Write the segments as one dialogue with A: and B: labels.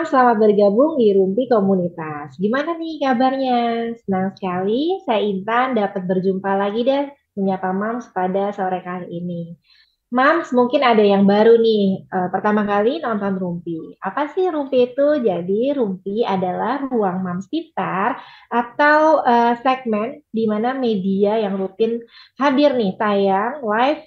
A: selamat bergabung di Rumpi Komunitas. Gimana nih kabarnya? Senang sekali saya Intan dapat berjumpa lagi deh menyapa Mams pada sore kali ini. Mams, mungkin ada yang baru nih, pertama kali nonton Rumpi. Apa sih Rumpi itu? Jadi Rumpi adalah ruang Mams Pintar atau segmen di mana media yang rutin hadir nih tayang live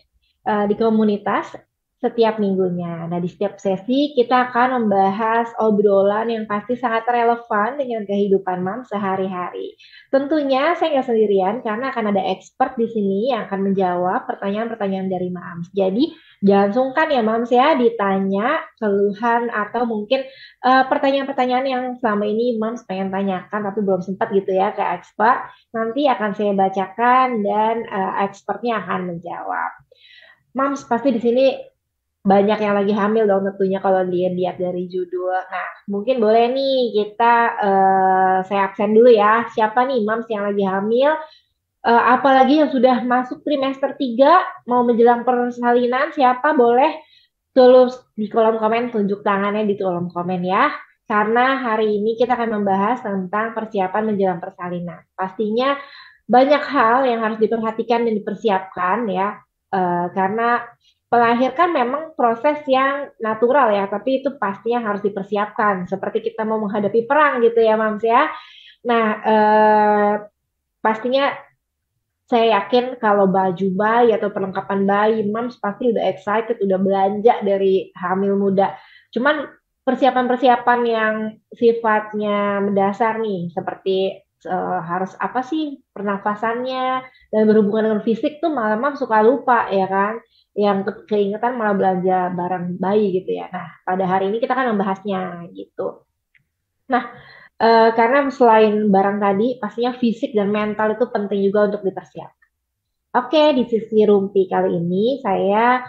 A: di komunitas setiap minggunya. Nah, di setiap sesi kita akan membahas obrolan yang pasti sangat relevan dengan kehidupan Mams sehari-hari. Tentunya saya nggak sendirian karena akan ada expert di sini yang akan menjawab pertanyaan-pertanyaan dari Mams. Jadi jangan sungkan ya Mams ya ditanya keluhan atau mungkin pertanyaan-pertanyaan yang selama ini Mams pengen tanyakan tapi belum sempat gitu ya ke expert. Nanti akan saya bacakan dan expertnya akan menjawab. Mams pasti di sini banyak yang lagi hamil dong tentunya kalau dilihat dari judul. Nah, mungkin boleh nih kita saya absen dulu ya. Siapa nih Mams yang lagi hamil? Apalagi yang sudah masuk trimester 3 mau menjelang persalinan, siapa boleh tulis di kolom komen, tunjuk tangannya di kolom komen ya. Karena hari ini kita akan membahas tentang persiapan menjelang persalinan. Pastinya banyak hal yang harus diperhatikan dan dipersiapkan ya. Karena melahirkan memang proses yang natural ya, tapi itu pastinya harus dipersiapkan. Seperti kita mau menghadapi perang gitu ya, Mams ya. Nah, pastinya saya yakin kalau baju bayi atau perlengkapan bayi, Mams pasti udah excited, udah belanja dari hamil muda. Cuman persiapan-persiapan yang sifatnya mendasar nih, seperti harus apa sih pernafasannya dan berhubungan dengan fisik tuh malah Mams suka lupa ya kan. Yang keingetan malah belanja barang bayi gitu ya. Nah, pada hari ini kita akan membahasnya gitu. Nah, karena selain barang tadi, pastinya fisik dan mental itu penting juga untuk dipersiapkan. Oke, di sisi Rumpi kali ini saya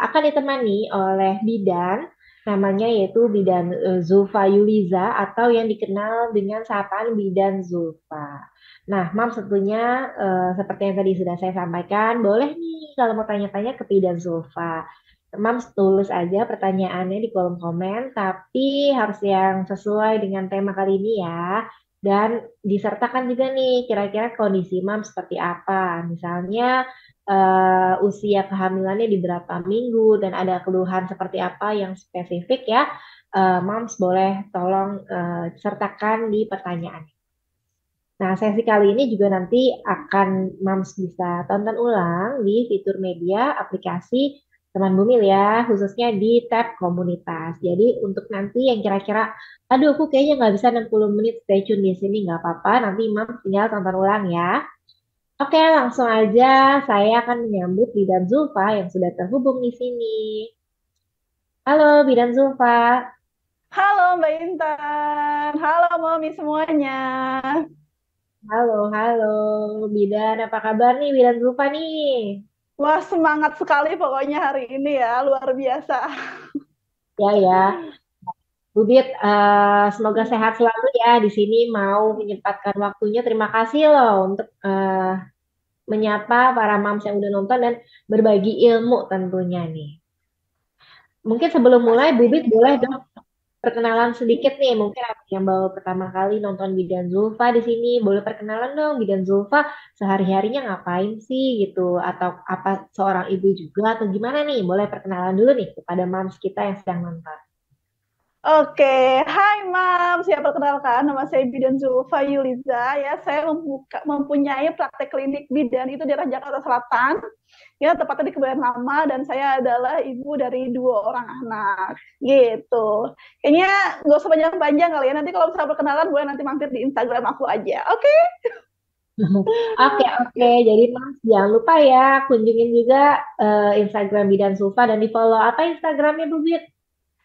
A: akan ditemani oleh bidan, namanya yaitu bidan Zulfa Yuliza atau yang dikenal dengan sapaan bidan Zulfa. Nah, Mam tentunya seperti yang tadi sudah saya sampaikan, boleh nih kalau mau tanya-tanya ke bidan Zulfa. Mams tulis aja pertanyaannya di kolom komen, tapi harus yang sesuai dengan tema kali ini ya. Dan disertakan juga nih kira-kira kondisi Mams seperti apa. Misalnya usia kehamilannya di berapa minggu dan ada keluhan seperti apa yang spesifik ya. Mams boleh tolong sertakan di pertanyaan. Nah, sesi kali ini juga nanti akan Mams bisa tonton ulang di fitur media aplikasi Teman Bumil ya, khususnya di tab komunitas. Jadi untuk nanti yang kira-kira, aduh aku kayaknya nggak bisa 60 menit stay tune di sini, nggak apa-apa, nanti Mams tinggal tonton ulang ya. Oke, langsung aja saya akan menyambut Bidan Zulfa yang sudah terhubung di sini. Halo Bidan Zulfa.
B: Halo Mbak Intan, halo Mami semuanya.
A: Halo, halo Bidan, apa kabar nih Bidan Zulfa nih?
B: Wah semangat sekali pokoknya hari ini ya, luar biasa.
A: Ya, ya. Bubit, semoga sehat selalu ya. Di sini mau menyempatkan waktunya. Terima kasih loh untuk menyapa para mams yang udah nonton dan berbagi ilmu tentunya nih. Mungkin sebelum mulai, Bubit
B: Pastinya
A: boleh
B: dong.
A: dong perkenalan sedikit nih. Mungkin ada yang baru pertama kali nonton Bidan Zulfa di sini. Boleh perkenalan dong, Bidan Zulfa sehari-harinya ngapain sih gitu? Atau apa seorang ibu juga atau gimana nih? Boleh perkenalan dulu nih kepada mams kita yang sedang nonton.
B: Oke, hai Mam, saya perkenalkan nama saya Bidan Zulfa Yuliza ya. Saya mempunyai praktek klinik bidan itu di daerah Jakarta Selatan. Ya, tepatnya di Kebayoran Lama dan saya adalah ibu dari 2 orang anak. Gitu. Kayaknya nggak usah panjang-panjang kali ya. Nanti kalau misalnya perkenalan boleh nanti mampir di Instagram aku aja. Oke?
A: Oke, oke. Jadi Mas jangan lupa ya kunjungin juga Instagram Bidan Zulfa dan di follow apa Instagramnya Bu Bit?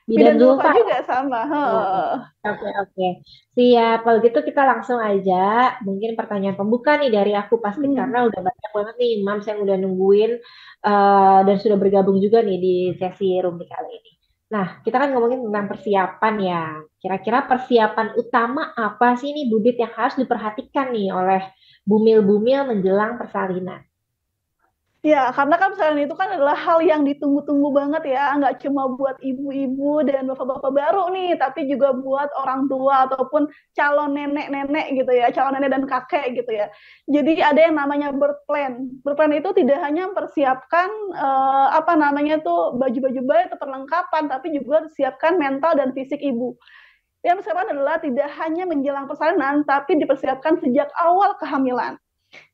A: Bidan
B: Bidan Zulfa
A: Zulfa.
B: juga sama.
A: Oke,
B: Huh.
A: oke, oke. Siap. Kalau gitu kita langsung aja. Mungkin pertanyaan pembuka nih dari aku pasti karena
B: Hmm.
A: udah banyak banget nih Mams yang udah nungguin dan sudah bergabung juga nih di sesi Rumpi kali ini. Nah, kita kan ngomongin tentang persiapan ya. Kira-kira persiapan utama apa sih nih Bubit yang harus diperhatikan nih oleh bumil-bumil menjelang persalinan?
B: Ya, karena kan persalinan itu kan adalah hal yang ditunggu-tunggu banget ya, nggak cuma buat ibu-ibu dan bapak-bapak baru nih, tapi juga buat orang tua ataupun calon nenek-nenek gitu ya, calon nenek dan kakek gitu ya. Jadi ada yang namanya birth plan. Birth plan itu tidak hanya mempersiapkan apa namanya tuh baju-baju bayi atau perlengkapan, tapi juga siapkan mental dan fisik ibu. Yang persiapan adalah tidak hanya menjelang persalinan, tapi dipersiapkan sejak awal kehamilan.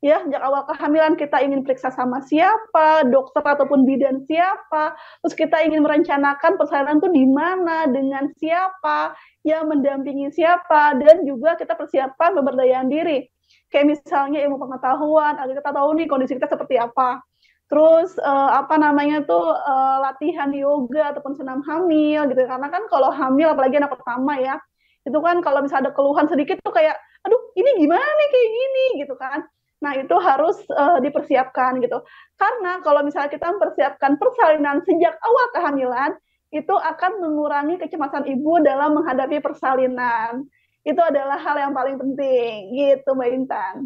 B: Ya, sejak awal kehamilan kita ingin periksa sama siapa, dokter ataupun bidan siapa, terus kita ingin merencanakan persalinan itu di mana, dengan siapa, yang mendampingi siapa, dan juga kita persiapan pemberdayaan diri. Kayak misalnya ilmu pengetahuan, agar kita tahu nih kondisi kita seperti apa. Terus apa namanya tuh latihan yoga ataupun senam hamil gitu. Karena kan kalau hamil apalagi anak pertama ya, itu kan kalau misalnya ada keluhan sedikit tuh kayak, aduh ini gimana nih kayak gini gitu kan. Nah, itu harus dipersiapkan gitu. Karena kalau misalnya kita mempersiapkan persalinan sejak awal kehamilan, itu akan mengurangi kecemasan ibu dalam menghadapi persalinan. Itu adalah hal yang paling penting, gitu Mbak Intan.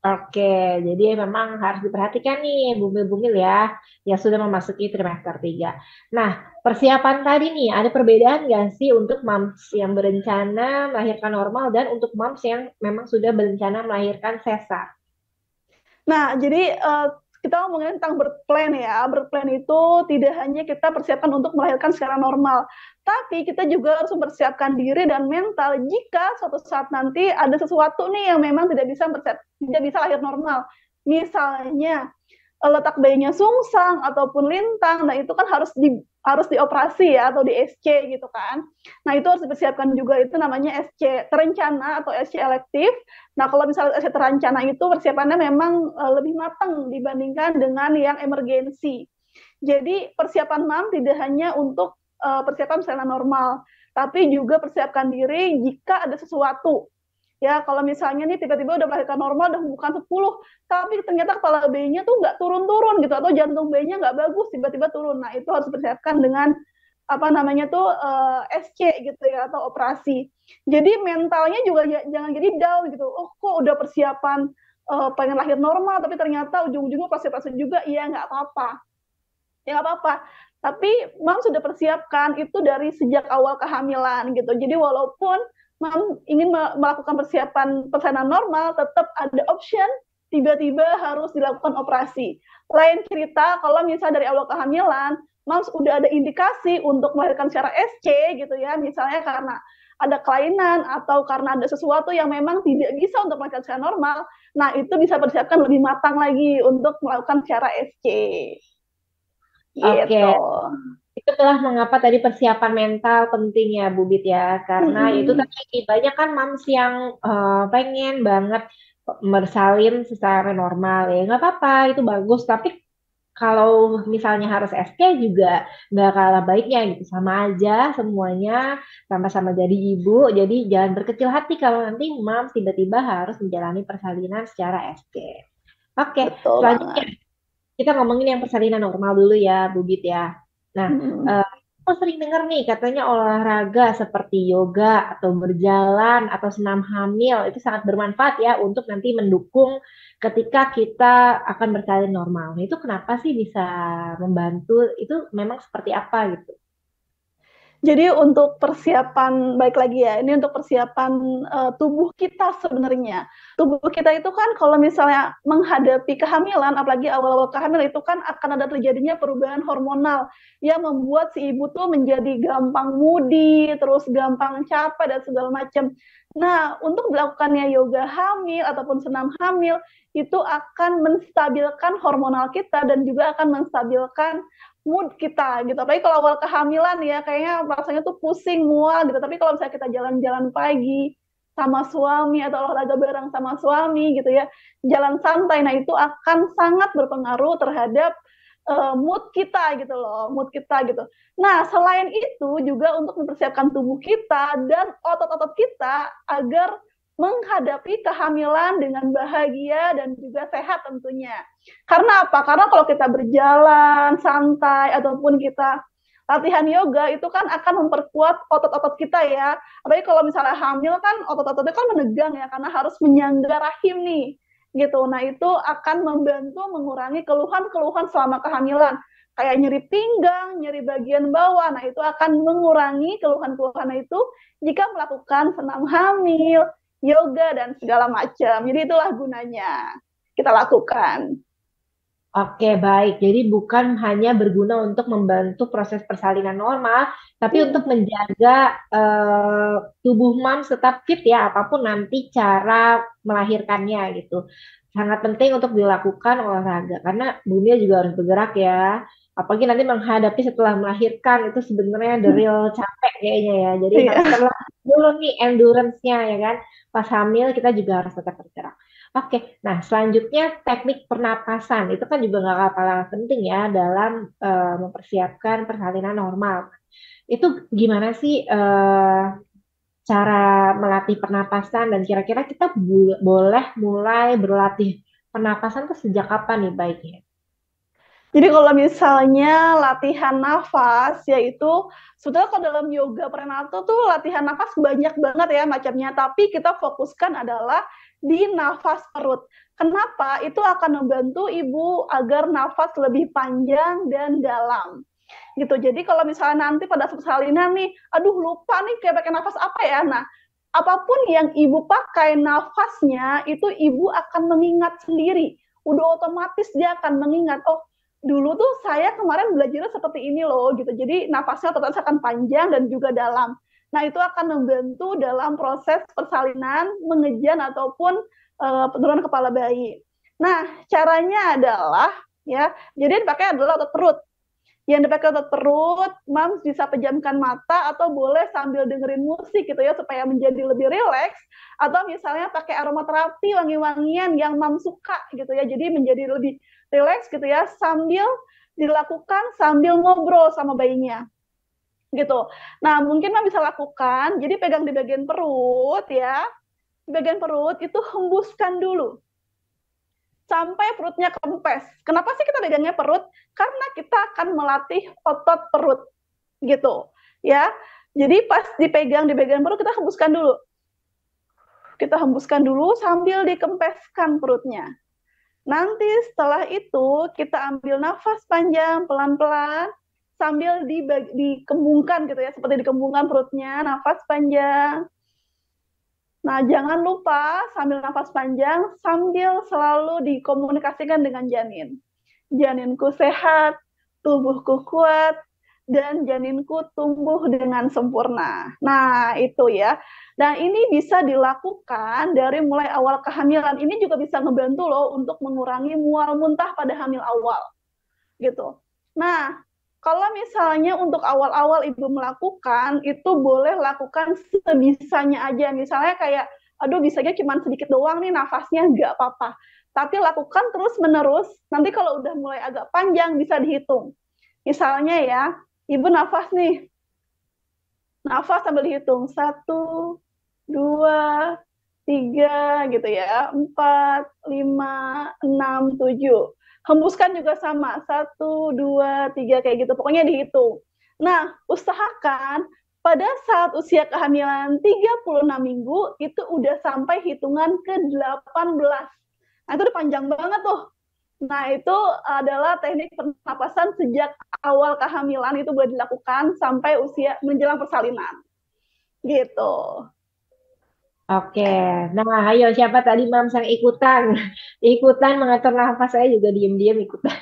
A: Oke, jadi memang harus diperhatikan nih bumil-bumil ya, yang sudah memasuki trimester 3. Nah, persiapan tadi nih, ada perbedaan nggak sih untuk moms yang berencana melahirkan normal dan untuk moms yang memang sudah berencana melahirkan sesar?
B: Nah, jadi kita ngomongin tentang berplan ya. Berplan itu tidak hanya kita persiapkan untuk melahirkan secara normal, tapi kita juga harus mempersiapkan diri dan mental jika suatu saat nanti ada sesuatu nih yang memang tidak bisa lahir normal. Misalnya letak bayinya sungsang ataupun lintang, nah itu kan harus dioperasi ya atau di SC gitu kan. Nah itu harus dipersiapkan juga, itu namanya SC terencana atau SC elektif. Nah kalau misalnya SC terencana itu persiapannya memang lebih matang dibandingkan dengan yang emergensi. Jadi persiapan MAM tidak hanya untuk persiapan secara normal, tapi juga persiapkan diri jika ada sesuatu. Ya, kalau misalnya nih tiba-tiba udah melahirkan normal, udah bukan 10, tapi ternyata kepala bayinya tuh nggak turun-turun gitu, atau jantung bayinya nggak bagus, tiba-tiba turun. Nah, itu harus dipersiapkan dengan apa namanya tuh SC gitu ya, atau operasi. Jadi mentalnya juga jangan jadi down gitu. Oh, kok udah persiapan pengen lahir normal, tapi ternyata ujung-ujungnya operasi juga, iya nggak apa-apa. Ya nggak apa-apa. Tapi Mam sudah persiapkan itu dari sejak awal kehamilan gitu. Jadi walaupun Mam ingin melakukan persiapan persalinan normal, tetap ada option tiba-tiba harus dilakukan operasi. Lain cerita kalau misalnya dari awal kehamilan, Mam sudah ada indikasi untuk melahirkan secara SC gitu ya, misalnya karena ada kelainan atau karena ada sesuatu yang memang tidak bisa untuk melahirkan secara normal, nah itu bisa persiapkan lebih matang lagi untuk melakukan secara SC.
A: Oke,
B: Gitu.
A: itulah mengapa tadi persiapan mental penting ya, Bu Bit ya. Karena itu
B: Mm-mm.
A: tadi banyak kan mams yang pengen banget bersalin secara normal ya. Nggak apa-apa, itu bagus. Tapi kalau misalnya harus SK juga nggak kalah baiknya gitu. Sama aja semuanya, sama-sama jadi ibu. Jadi jangan berkecil hati kalau nanti mams tiba-tiba harus menjalani persalinan secara SK. Oke,
B: Betul
A: selanjutnya
B: banget.
A: kita ngomongin yang persalinan normal dulu ya, Bu Bit ya. Nah,
B: Mm-mm.
A: eh, aku sering dengar nih katanya olahraga seperti yoga atau berjalan atau senam hamil itu sangat bermanfaat ya untuk nanti mendukung ketika kita akan bersalin normal. Nah, itu kenapa sih bisa membantu? Itu memang seperti apa gitu?
B: Jadi untuk persiapan, baik lagi ya, ini untuk persiapan tubuh kita sebenarnya. Tubuh kita itu kan kalau misalnya menghadapi kehamilan, apalagi awal-awal kehamilan itu kan akan ada terjadinya perubahan hormonal yang membuat si ibu tuh menjadi gampang moody, terus gampang capek dan segala macam. Nah, untuk dilakukannya yoga hamil ataupun senam hamil itu akan menstabilkan hormonal kita dan juga akan menstabilkan mood kita gitu. Apalagi kalau awal kehamilan ya kayaknya rasanya tuh pusing mual gitu. Tapi kalau misalnya kita jalan-jalan pagi sama suami atau olahraga bareng sama suami gitu ya, jalan santai, nah itu akan sangat berpengaruh terhadap mood kita gitu loh, mood kita gitu. Nah, selain itu juga untuk mempersiapkan tubuh kita dan otot-otot kita agar menghadapi kehamilan dengan bahagia dan juga sehat tentunya. Karena apa? Karena kalau kita berjalan santai ataupun kita latihan yoga itu kan akan memperkuat otot-otot kita ya. Apalagi kalau misalnya hamil kan otot-ototnya kan menegang ya karena harus menyangga rahim nih. gitu. Nah, itu akan membantu mengurangi keluhan-keluhan selama kehamilan, kayak nyeri pinggang, nyeri bagian bawah. Nah, itu akan mengurangi keluhan-keluhan itu jika melakukan senam hamil, yoga, dan segala macam. Jadi itulah gunanya kita lakukan.
A: Oke, baik. Jadi bukan hanya berguna untuk membantu proses persalinan normal, tapi untuk
B: Hmm.
A: menjaga tubuh mams tetap fit ya, apapun nanti cara melahirkannya gitu. Sangat penting untuk dilakukan olahraga karena bumi juga harus bergerak ya. Apalagi nanti menghadapi setelah melahirkan itu sebenarnya the real capek kayaknya ya. Jadi harus
B: Iya.
A: terlatih dulu nih endurance-nya ya kan. Pas hamil kita juga harus tetap bergerak. Oke, nah selanjutnya teknik pernapasan itu kan juga nggak kalah penting ya dalam mempersiapkan persalinan normal. Itu gimana sih cara melatih pernapasan dan kira-kira kita boleh mulai berlatih pernapasan tuh sejak kapan nih baiknya?
B: Jadi kalau misalnya latihan nafas, yaitu sebetulnya kalau dalam yoga prenatal tuh latihan nafas banyak banget ya macamnya, tapi kita fokuskan adalah di nafas perut. Kenapa? Itu akan membantu ibu agar nafas lebih panjang dan dalam. Gitu. Jadi kalau misalnya nanti pada persalinan nih, aduh lupa nih kayak pakai nafas apa ya. Nah, apapun yang ibu pakai nafasnya itu ibu akan mengingat sendiri. Udah otomatis dia akan mengingat, oh dulu tuh saya kemarin belajarnya seperti ini loh gitu. Jadi nafasnya otomatis akan panjang dan juga dalam. Nah, itu akan membantu dalam proses persalinan, mengejan ataupun penurunan kepala bayi. Nah, caranya adalah ya, jadi dipakai adalah otot perut. Yang dipakai otot perut, mams bisa pejamkan mata atau boleh sambil dengerin musik gitu ya supaya menjadi lebih rileks, atau misalnya pakai aromaterapi wangi-wangian yang mams suka gitu ya, jadi menjadi lebih rileks gitu ya sambil dilakukan sambil ngobrol sama bayinya gitu. Nah, mungkin mams bisa lakukan, jadi pegang di bagian perut ya, di bagian perut itu hembuskan dulu sampai perutnya kempes. Kenapa sih kita pegangnya perut? Karena kita akan melatih otot perut gitu ya. Jadi pas dipegang di bagian perut kita hembuskan dulu. Kita hembuskan dulu sambil dikempeskan perutnya. Nanti setelah itu kita ambil nafas panjang pelan-pelan sambil dikembungkan gitu ya, seperti dikembungkan perutnya, nafas panjang. Nah, jangan lupa sambil nafas panjang, sambil selalu dikomunikasikan dengan janin. Janinku sehat, tubuhku kuat, dan janinku tumbuh dengan sempurna. Nah, itu ya. Nah, ini bisa dilakukan dari mulai awal kehamilan. Ini juga bisa ngebantu loh untuk mengurangi mual muntah pada hamil awal. Gitu. Nah, kalau misalnya untuk awal-awal ibu melakukan, itu boleh lakukan sebisanya aja. Misalnya kayak, aduh bisanya cuma sedikit doang nih nafasnya, nggak apa-apa. Tapi lakukan terus-menerus, nanti kalau udah mulai agak panjang bisa dihitung. Misalnya ya, ibu nafas nih, nafas sambil dihitung. 1, 2, 3 gitu ya. 4, 5, 6, 7. Hembuskan juga sama. 1, 2, 3 kayak gitu. Pokoknya dihitung. Nah, usahakan pada saat usia kehamilan 36 minggu itu udah sampai hitungan ke-18. Nah, itu udah panjang banget tuh. Nah, itu adalah teknik pernapasan sejak awal kehamilan itu boleh dilakukan sampai usia menjelang persalinan. Gitu.
A: Oke, nah ayo siapa tadi Mams yang ikutan? Ikutan mengatur nafas, saya juga diem-diem ikutan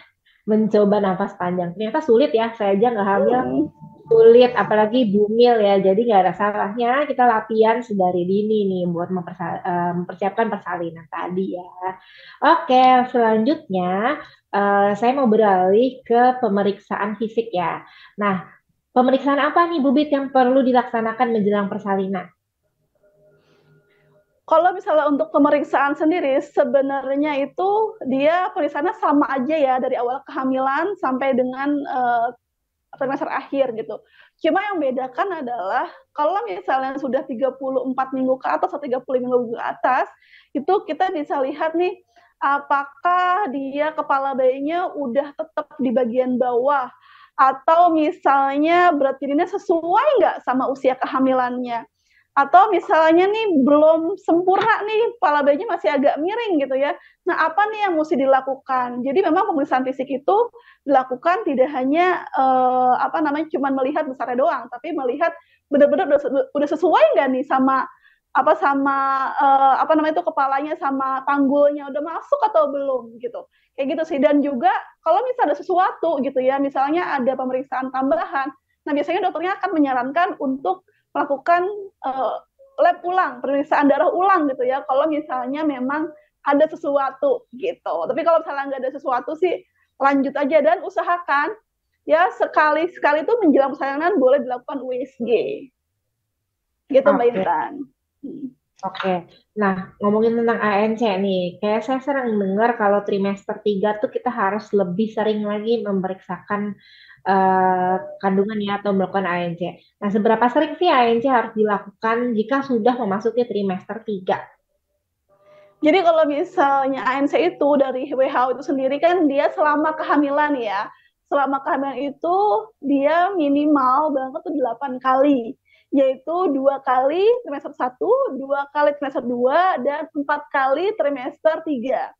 A: mencoba nafas panjang. Ternyata sulit ya, saya aja nggak hamil
B: Hmm.
A: sulit, apalagi bumil ya. Jadi nggak ada salahnya kita latihan sedari dini nih buat mempersiapkan persalinan tadi ya. Oke, selanjutnya saya mau beralih ke pemeriksaan fisik ya. Nah, pemeriksaan apa nih Bu Bit yang perlu dilaksanakan menjelang persalinan?
B: Kalau misalnya untuk pemeriksaan sendiri, sebenarnya itu dia pemeriksaannya sama aja ya dari awal kehamilan sampai dengan trimester akhir gitu. Cuma yang bedakan adalah kalau misalnya sudah 34 minggu ke atas atau 30 minggu ke atas, itu kita bisa lihat nih apakah dia kepala bayinya udah tetap di bagian bawah atau misalnya berat badannya sesuai nggak sama usia kehamilannya. Atau misalnya nih belum sempurna nih, kepala bayinya masih agak miring gitu ya. Nah, apa nih yang mesti dilakukan? Jadi memang pemeriksaan fisik itu dilakukan tidak hanya apa namanya cuma melihat besarnya doang, tapi melihat benar-benar udah sesuai nggak nih sama apa namanya itu kepalanya sama panggulnya udah masuk atau belum gitu. Kayak gitu sih. Dan juga kalau misalnya ada sesuatu gitu ya, misalnya ada pemeriksaan tambahan, nah biasanya dokternya akan menyarankan untuk melakukan uh, lab ulang, pemeriksaan darah ulang gitu ya. Kalau misalnya memang ada sesuatu gitu. Tapi kalau misalnya nggak ada sesuatu sih lanjut aja dan usahakan ya sekali-sekali itu menjelang persalinan boleh dilakukan USG. Gitu Mbak
A: Oke,
B: Intan.
A: oke. Nah, ngomongin tentang ANC nih, kayak saya sering dengar kalau trimester 3 tuh kita harus lebih sering lagi memeriksakan kandungan ya atau melakukan ANC. Nah, seberapa sering sih ANC harus dilakukan jika sudah memasuki trimester 3?
B: Jadi kalau misalnya ANC itu dari WHO itu sendiri kan dia selama kehamilan ya. Selama kehamilan itu dia minimal banget tuh 8 kali. Yaitu 2 kali trimester 1, 2 kali trimester 2, dan 4 kali trimester 3.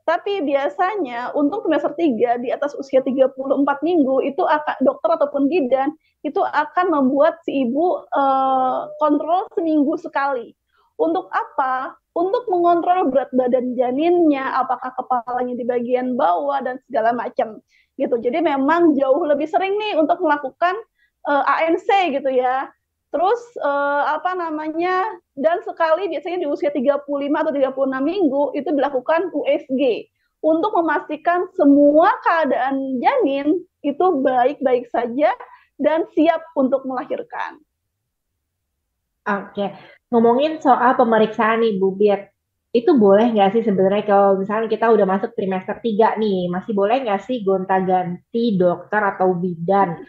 B: Tapi biasanya untuk trimester 3 di atas usia 34 minggu itu akan dokter ataupun bidan itu akan membuat si ibu kontrol seminggu sekali. Untuk apa? Untuk mengontrol berat badan janinnya, apakah kepalanya di bagian bawah dan segala macam gitu. Jadi memang jauh lebih sering nih untuk melakukan ANC gitu ya. Terus apa namanya? Dan sekali biasanya di usia 35 atau 36 minggu itu dilakukan USG untuk memastikan semua keadaan janin itu baik-baik saja dan siap untuk melahirkan.
A: Oke, ngomongin soal pemeriksaan nih Bu Bir, itu boleh nggak sih sebenarnya kalau misalnya kita udah masuk trimester 3 nih, masih boleh nggak sih gonta-ganti dokter atau bidan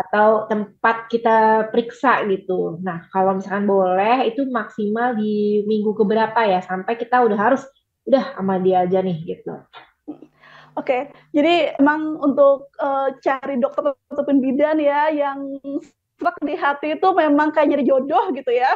A: atau tempat kita periksa gitu. Nah, kalau misalkan boleh, itu maksimal di minggu keberapa ya, sampai kita udah sama dia aja nih gitu.
B: Oke, jadi emang untuk cari dokter ataupun bidan ya yang serak di hati itu memang kayak nyari jodoh gitu ya.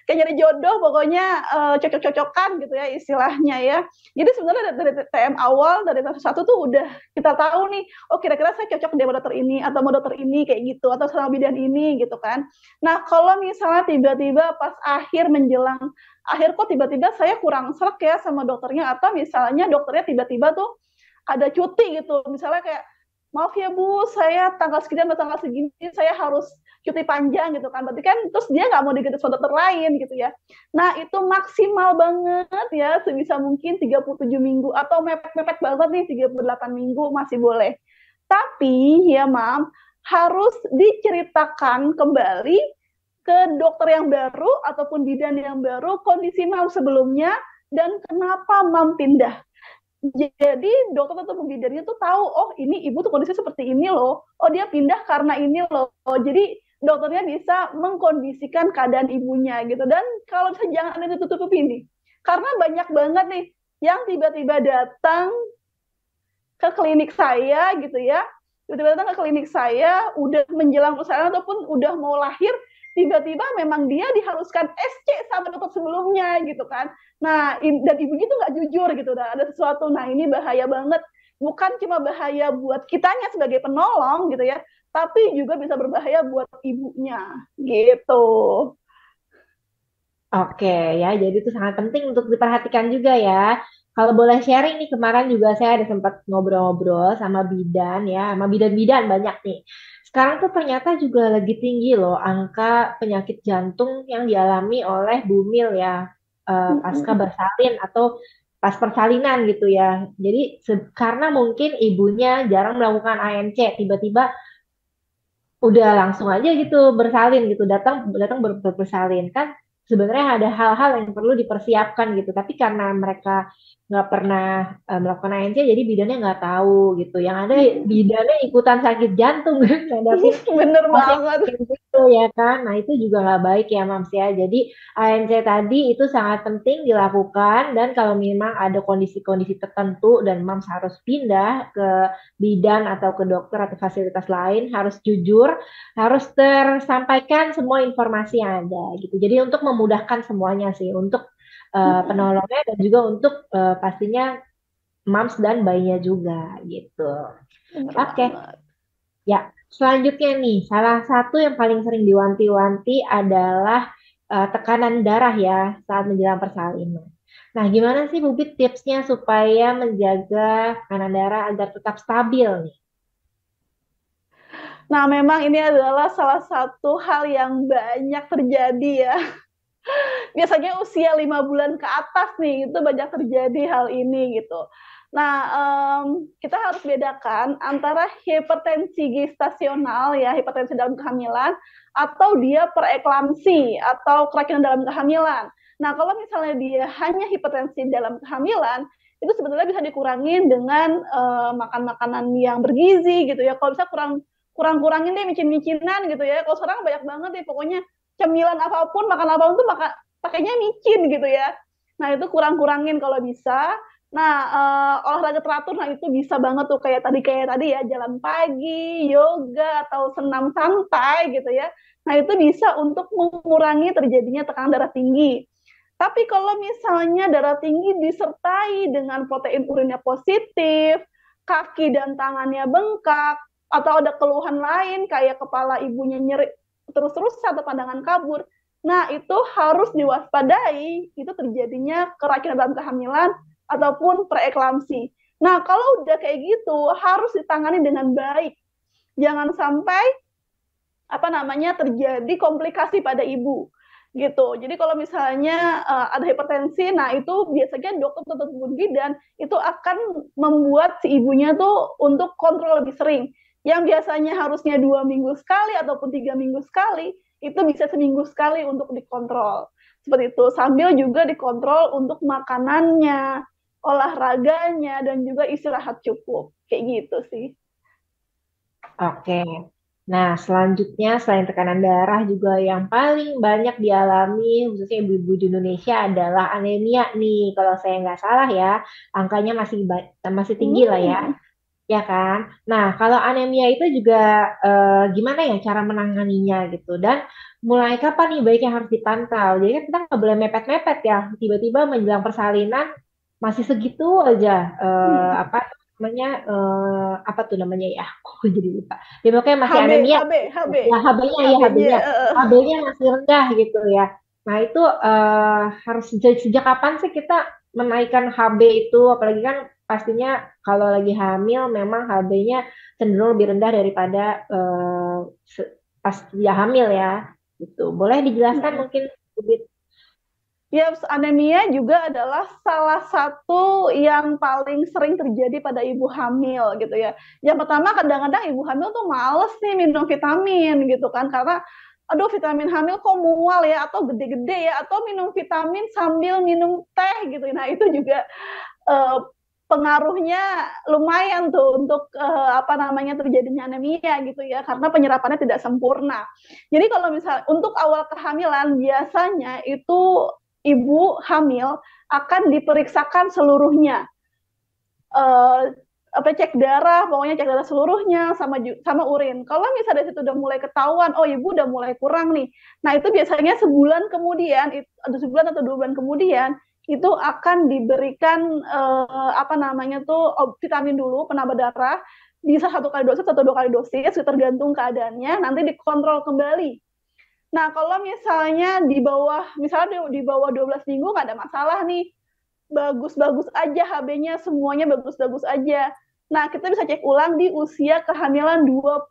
B: Kayak nyari jodoh pokoknya cocok-cocokan gitu ya istilahnya ya. Jadi sebenarnya dari TM awal dari tahap satu tuh udah kita tahu nih, oh kira-kira saya cocok dia sama dokter ini atau mau dokter ini kayak gitu atau sama bidan ini gitu kan. Nah, kalau misalnya tiba-tiba pas akhir menjelang akhir kok tiba-tiba saya kurang serak ya sama dokternya atau misalnya dokternya tiba-tiba tuh ada cuti gitu misalnya kayak maaf ya Bu saya tanggal segini atau tanggal segini saya harus cuti panjang gitu kan berarti kan terus dia nggak mau diganti sama dokter lain gitu ya. Nah itu maksimal banget ya sebisa mungkin 37 minggu atau mepet-mepet banget nih 38 minggu masih boleh. Tapi ya Mam harus diceritakan kembali ke dokter yang baru ataupun bidan yang baru kondisi Mam sebelumnya dan kenapa Mam pindah. Jadi dokter atau pembidannya tuh tahu, oh ini ibu tuh kondisi seperti ini loh, oh dia pindah karena ini loh. Jadi dokternya bisa mengkondisikan keadaan ibunya gitu. Dan kalau bisa jangan ada tutup-tutup ini, karena banyak banget nih yang tiba-tiba datang ke klinik saya gitu ya, tiba-tiba datang ke klinik saya udah menjelang persalinan ataupun udah mau lahir, tiba-tiba memang dia diharuskan SC sama dokter sebelumnya gitu kan. Nah, dan ibunya tuh nggak jujur gitu, ada sesuatu. Nah, ini bahaya banget. Bukan cuma bahaya buat kitanya sebagai penolong gitu ya, tapi juga bisa berbahaya buat ibunya gitu.
A: Oke ya, jadi itu sangat penting untuk diperhatikan juga ya. Kalau boleh sharing nih, kemarin juga saya ada sempat ngobrol-ngobrol sama bidan ya, sama bidan-bidan banyak nih. Sekarang tuh ternyata juga lagi tinggi loh angka penyakit jantung yang dialami oleh bumil ya, pasca bersalin atau pas persalinan gitu ya. Jadi karena mungkin ibunya jarang melakukan ANC, tiba-tiba udah langsung aja gitu bersalin gitu datang datang bersalin kan sebenarnya ada hal-hal yang perlu dipersiapkan gitu tapi karena mereka nggak pernah melakukan ANC jadi bidannya nggak tahu gitu yang ada bidannya ikutan sakit jantung ngadapin
B: Bener
A: pasien
B: banget.
A: gitu ya kan. Nah, itu juga nggak baik ya, Mams ya. Jadi, ANC tadi itu sangat penting dilakukan dan kalau memang ada kondisi-kondisi tertentu dan Mams harus pindah ke bidan atau ke dokter atau fasilitas lain, harus jujur, harus tersampaikan semua informasi yang ada gitu. Jadi untuk memudahkan semuanya sih, untuk penolongnya dan juga untuk pastinya Mams dan bayinya juga gitu.
B: Bener
A: Oke.
B: banget.
A: Ya, selanjutnya nih, salah satu yang paling sering diwanti-wanti adalah tekanan darah ya saat menjelang persalinan. Nah, gimana sih Bubit tipsnya supaya menjaga tekanan darah agar tetap stabil nih?
B: Nah, memang ini adalah salah satu hal yang banyak terjadi ya. Biasanya usia 5 bulan ke atas nih, itu banyak terjadi hal ini gitu. Nah, kita harus bedakan antara hipertensi gestasional ya, hipertensi dalam kehamilan, atau dia preeklamsi atau keracunan dalam kehamilan. Nah, kalau misalnya dia hanya hipertensi dalam kehamilan, itu sebetulnya bisa dikurangin dengan makan makanan yang bergizi gitu ya. Kalau bisa kurangin deh micin-micinan gitu ya. Kalau sekarang banyak banget deh pokoknya cemilan apapun, makan apapun tuh pakainya micin gitu ya. Nah, itu kurangin kalau bisa. Nah, olahraga teratur, nah itu bisa banget tuh kayak tadi ya, jalan pagi, yoga, atau senam santai gitu ya. Nah, itu bisa untuk mengurangi terjadinya tekanan darah tinggi. Tapi kalau misalnya darah tinggi disertai dengan protein urinnya positif, kaki dan tangannya bengkak, atau ada keluhan lain kayak kepala ibunya nyeri terus-terusan atau pandangan kabur, nah itu harus diwaspadai, itu terjadinya keracunan dalam kehamilan ataupun preeklamsi. Nah, kalau udah kayak gitu harus ditangani dengan baik. Jangan sampai terjadi komplikasi pada ibu gitu. Jadi kalau misalnya ada hipertensi, nah itu biasanya dokter ataupun bidan itu akan membuat si ibunya tuh untuk kontrol lebih sering. Yang biasanya harusnya 2 minggu sekali ataupun 3 minggu sekali, itu bisa seminggu sekali untuk dikontrol. Seperti itu. Sambil juga dikontrol untuk makanannya, olahraganya, dan juga istirahat cukup. Kayak gitu sih.
A: Oke. Nah, selanjutnya selain tekanan darah juga yang paling banyak dialami khususnya ibu-ibu di Indonesia adalah anemia nih. Kalau saya nggak salah ya, angkanya masih tinggi lah ya,
B: Hmm.
A: ya kan? Nah, kalau anemia itu juga gimana ya cara menanganinya gitu dan mulai kapan nih baiknya harus dipantau? Jadi kan kita nggak boleh mepet-mepet ya, tiba-tiba menjelang persalinan masih segitu aja apa namanya apa tuh namanya ya? Aku jadi lupa. Ya pokoknya masih
B: HB,
A: anemia.
B: HB, HB,
A: Ya HB-nya ya
B: HB-nya.
A: HB-nya. HB-nya masih rendah gitu ya. Nah, itu harus sejak kapan sih kita menaikkan HB itu apalagi kan pastinya kalau lagi hamil memang HB-nya cenderung lebih rendah daripada pas dia hamil ya gitu. Boleh dijelaskan mungkin Bibit?
B: Ya, anemia juga adalah salah satu yang paling sering terjadi pada ibu hamil gitu ya. Yang pertama kadang-kadang ibu hamil tuh males nih minum vitamin gitu kan karena aduh vitamin hamil kok mual ya atau gede-gede ya atau minum vitamin sambil minum teh gitu. Nah, itu juga eh, pengaruhnya lumayan tuh untuk terjadinya anemia gitu ya karena penyerapannya tidak sempurna. Jadi kalau misal untuk awal kehamilan biasanya itu ibu hamil akan diperiksakan seluruhnya, uh, cek darah, pokoknya cek darah seluruhnya sama urin. Kalau misalnya dari situ udah mulai ketahuan, oh ibu udah mulai kurang nih. Nah itu biasanya sebulan kemudian, ada sebulan atau 2 bulan kemudian itu akan diberikan vitamin dulu penambah darah bisa 1 kali dosis atau 2 kali dosis tergantung keadaannya nanti dikontrol kembali. Nah, kalau misalnya di bawah 12 minggu nggak ada masalah nih. Bagus-bagus aja HB-nya, semuanya bagus-bagus aja. Nah, kita bisa cek ulang di usia kehamilan 28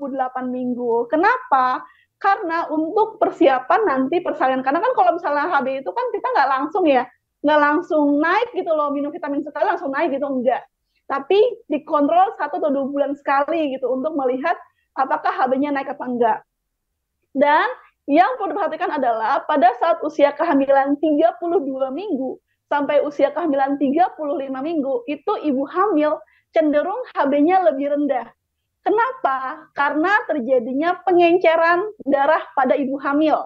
B: minggu. Kenapa? Karena untuk persiapan nanti persalinan. Karena kan kalau misalnya HB itu kan kita nggak langsung naik gitu loh, minum vitamin sekali langsung naik gitu, enggak. Tapi dikontrol 1 atau 2 bulan sekali gitu untuk melihat apakah HB-nya naik apa enggak. Dan yang perlu diperhatikan adalah pada saat usia kehamilan 32 minggu sampai usia kehamilan 35 minggu, itu ibu hamil cenderung HB-nya lebih rendah. Kenapa? Karena terjadinya pengenceran darah pada ibu hamil.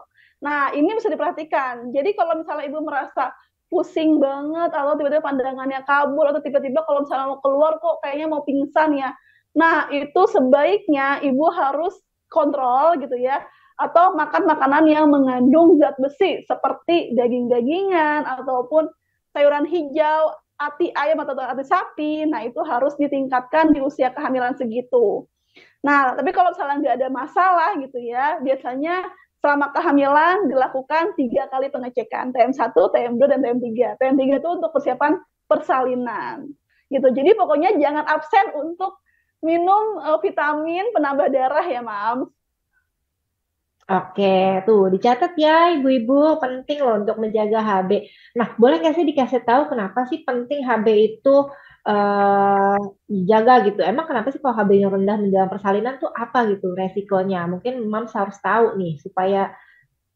B: Nah, ini bisa diperhatikan. Jadi kalau misalnya ibu merasa pusing banget atau tiba-tiba pandangannya kabur atau tiba-tiba kalau misalnya mau keluar kok kayaknya mau pingsan ya. Nah, itu sebaiknya ibu harus kontrol gitu ya atau makan makanan yang mengandung zat besi seperti daging-dagingan ataupun sayuran hijau, ati ayam atau ati sapi. Nah, itu harus ditingkatkan di usia kehamilan segitu. Nah, tapi kalau misalnya nggak ada masalah gitu ya, biasanya selama kehamilan dilakukan 3 kali pengecekan, TM1, TM2, dan TM3. TM3 itu untuk persiapan persalinan. Gitu. Jadi pokoknya jangan absen untuk minum vitamin penambah darah ya, Mam.
A: Oke, tuh dicatat ya ibu-ibu, penting loh untuk menjaga HB. Nah, boleh nggak sih dikasih tahu kenapa sih penting HB itu eh dijaga gitu? Emang kenapa sih kalau HB-nya rendah menjelang persalinan tuh apa gitu resikonya? Mungkin Mams harus tahu nih supaya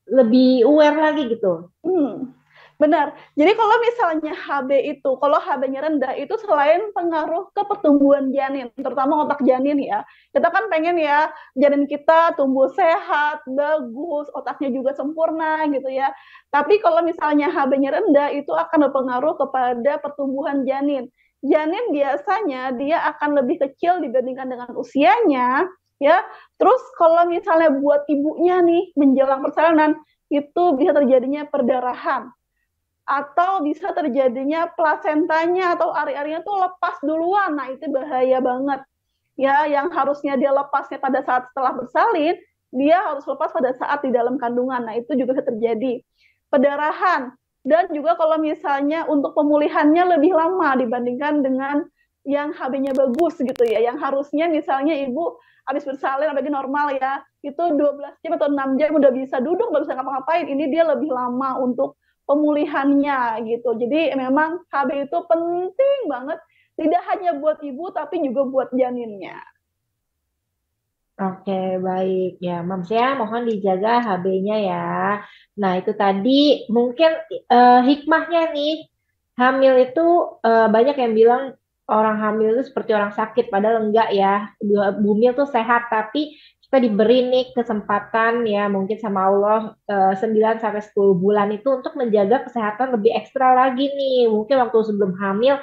A: lebih aware lagi gitu.
B: Hmm, benar. Jadi kalau misalnya HB itu, kalau HB-nya rendah itu selain pengaruh ke pertumbuhan janin, terutama otak janin ya. Kita kan pengen ya janin kita tumbuh sehat, bagus, otaknya juga sempurna gitu ya. Tapi kalau misalnya HB-nya rendah itu akan berpengaruh kepada pertumbuhan janin. Janin biasanya dia akan lebih kecil dibandingkan dengan usianya, ya. Terus kalau misalnya buat ibunya nih menjelang persalinan itu bisa terjadinya perdarahan atau bisa terjadinya plasentanya atau ari-arinya tuh lepas duluan. Nah, itu bahaya banget. Ya, yang harusnya dia lepasnya pada saat setelah bersalin, dia harus lepas pada saat di dalam kandungan. Nah, itu juga bisa terjadi. Perdarahan dan juga kalau misalnya untuk pemulihannya lebih lama dibandingkan dengan yang HB-nya bagus gitu ya. Yang harusnya misalnya ibu habis bersalin apalagi normal ya, itu 12 jam atau 6 jam udah bisa duduk, udah bisa ngapa-ngapain. Ini dia lebih lama untuk pemulihannya gitu. Jadi memang HB itu penting banget tidak hanya buat ibu tapi juga buat janinnya.
A: Oke, baik ya, Mams ya, mohon dijaga HB-nya ya. Nah, itu tadi mungkin hikmahnya nih, hamil itu banyak yang bilang orang hamil itu seperti orang sakit, padahal enggak ya. Bumi itu sehat, tapi kita diberi nih kesempatan ya, mungkin sama Allah 9 sampai 10 bulan itu untuk menjaga kesehatan lebih ekstra lagi nih. Mungkin waktu sebelum hamil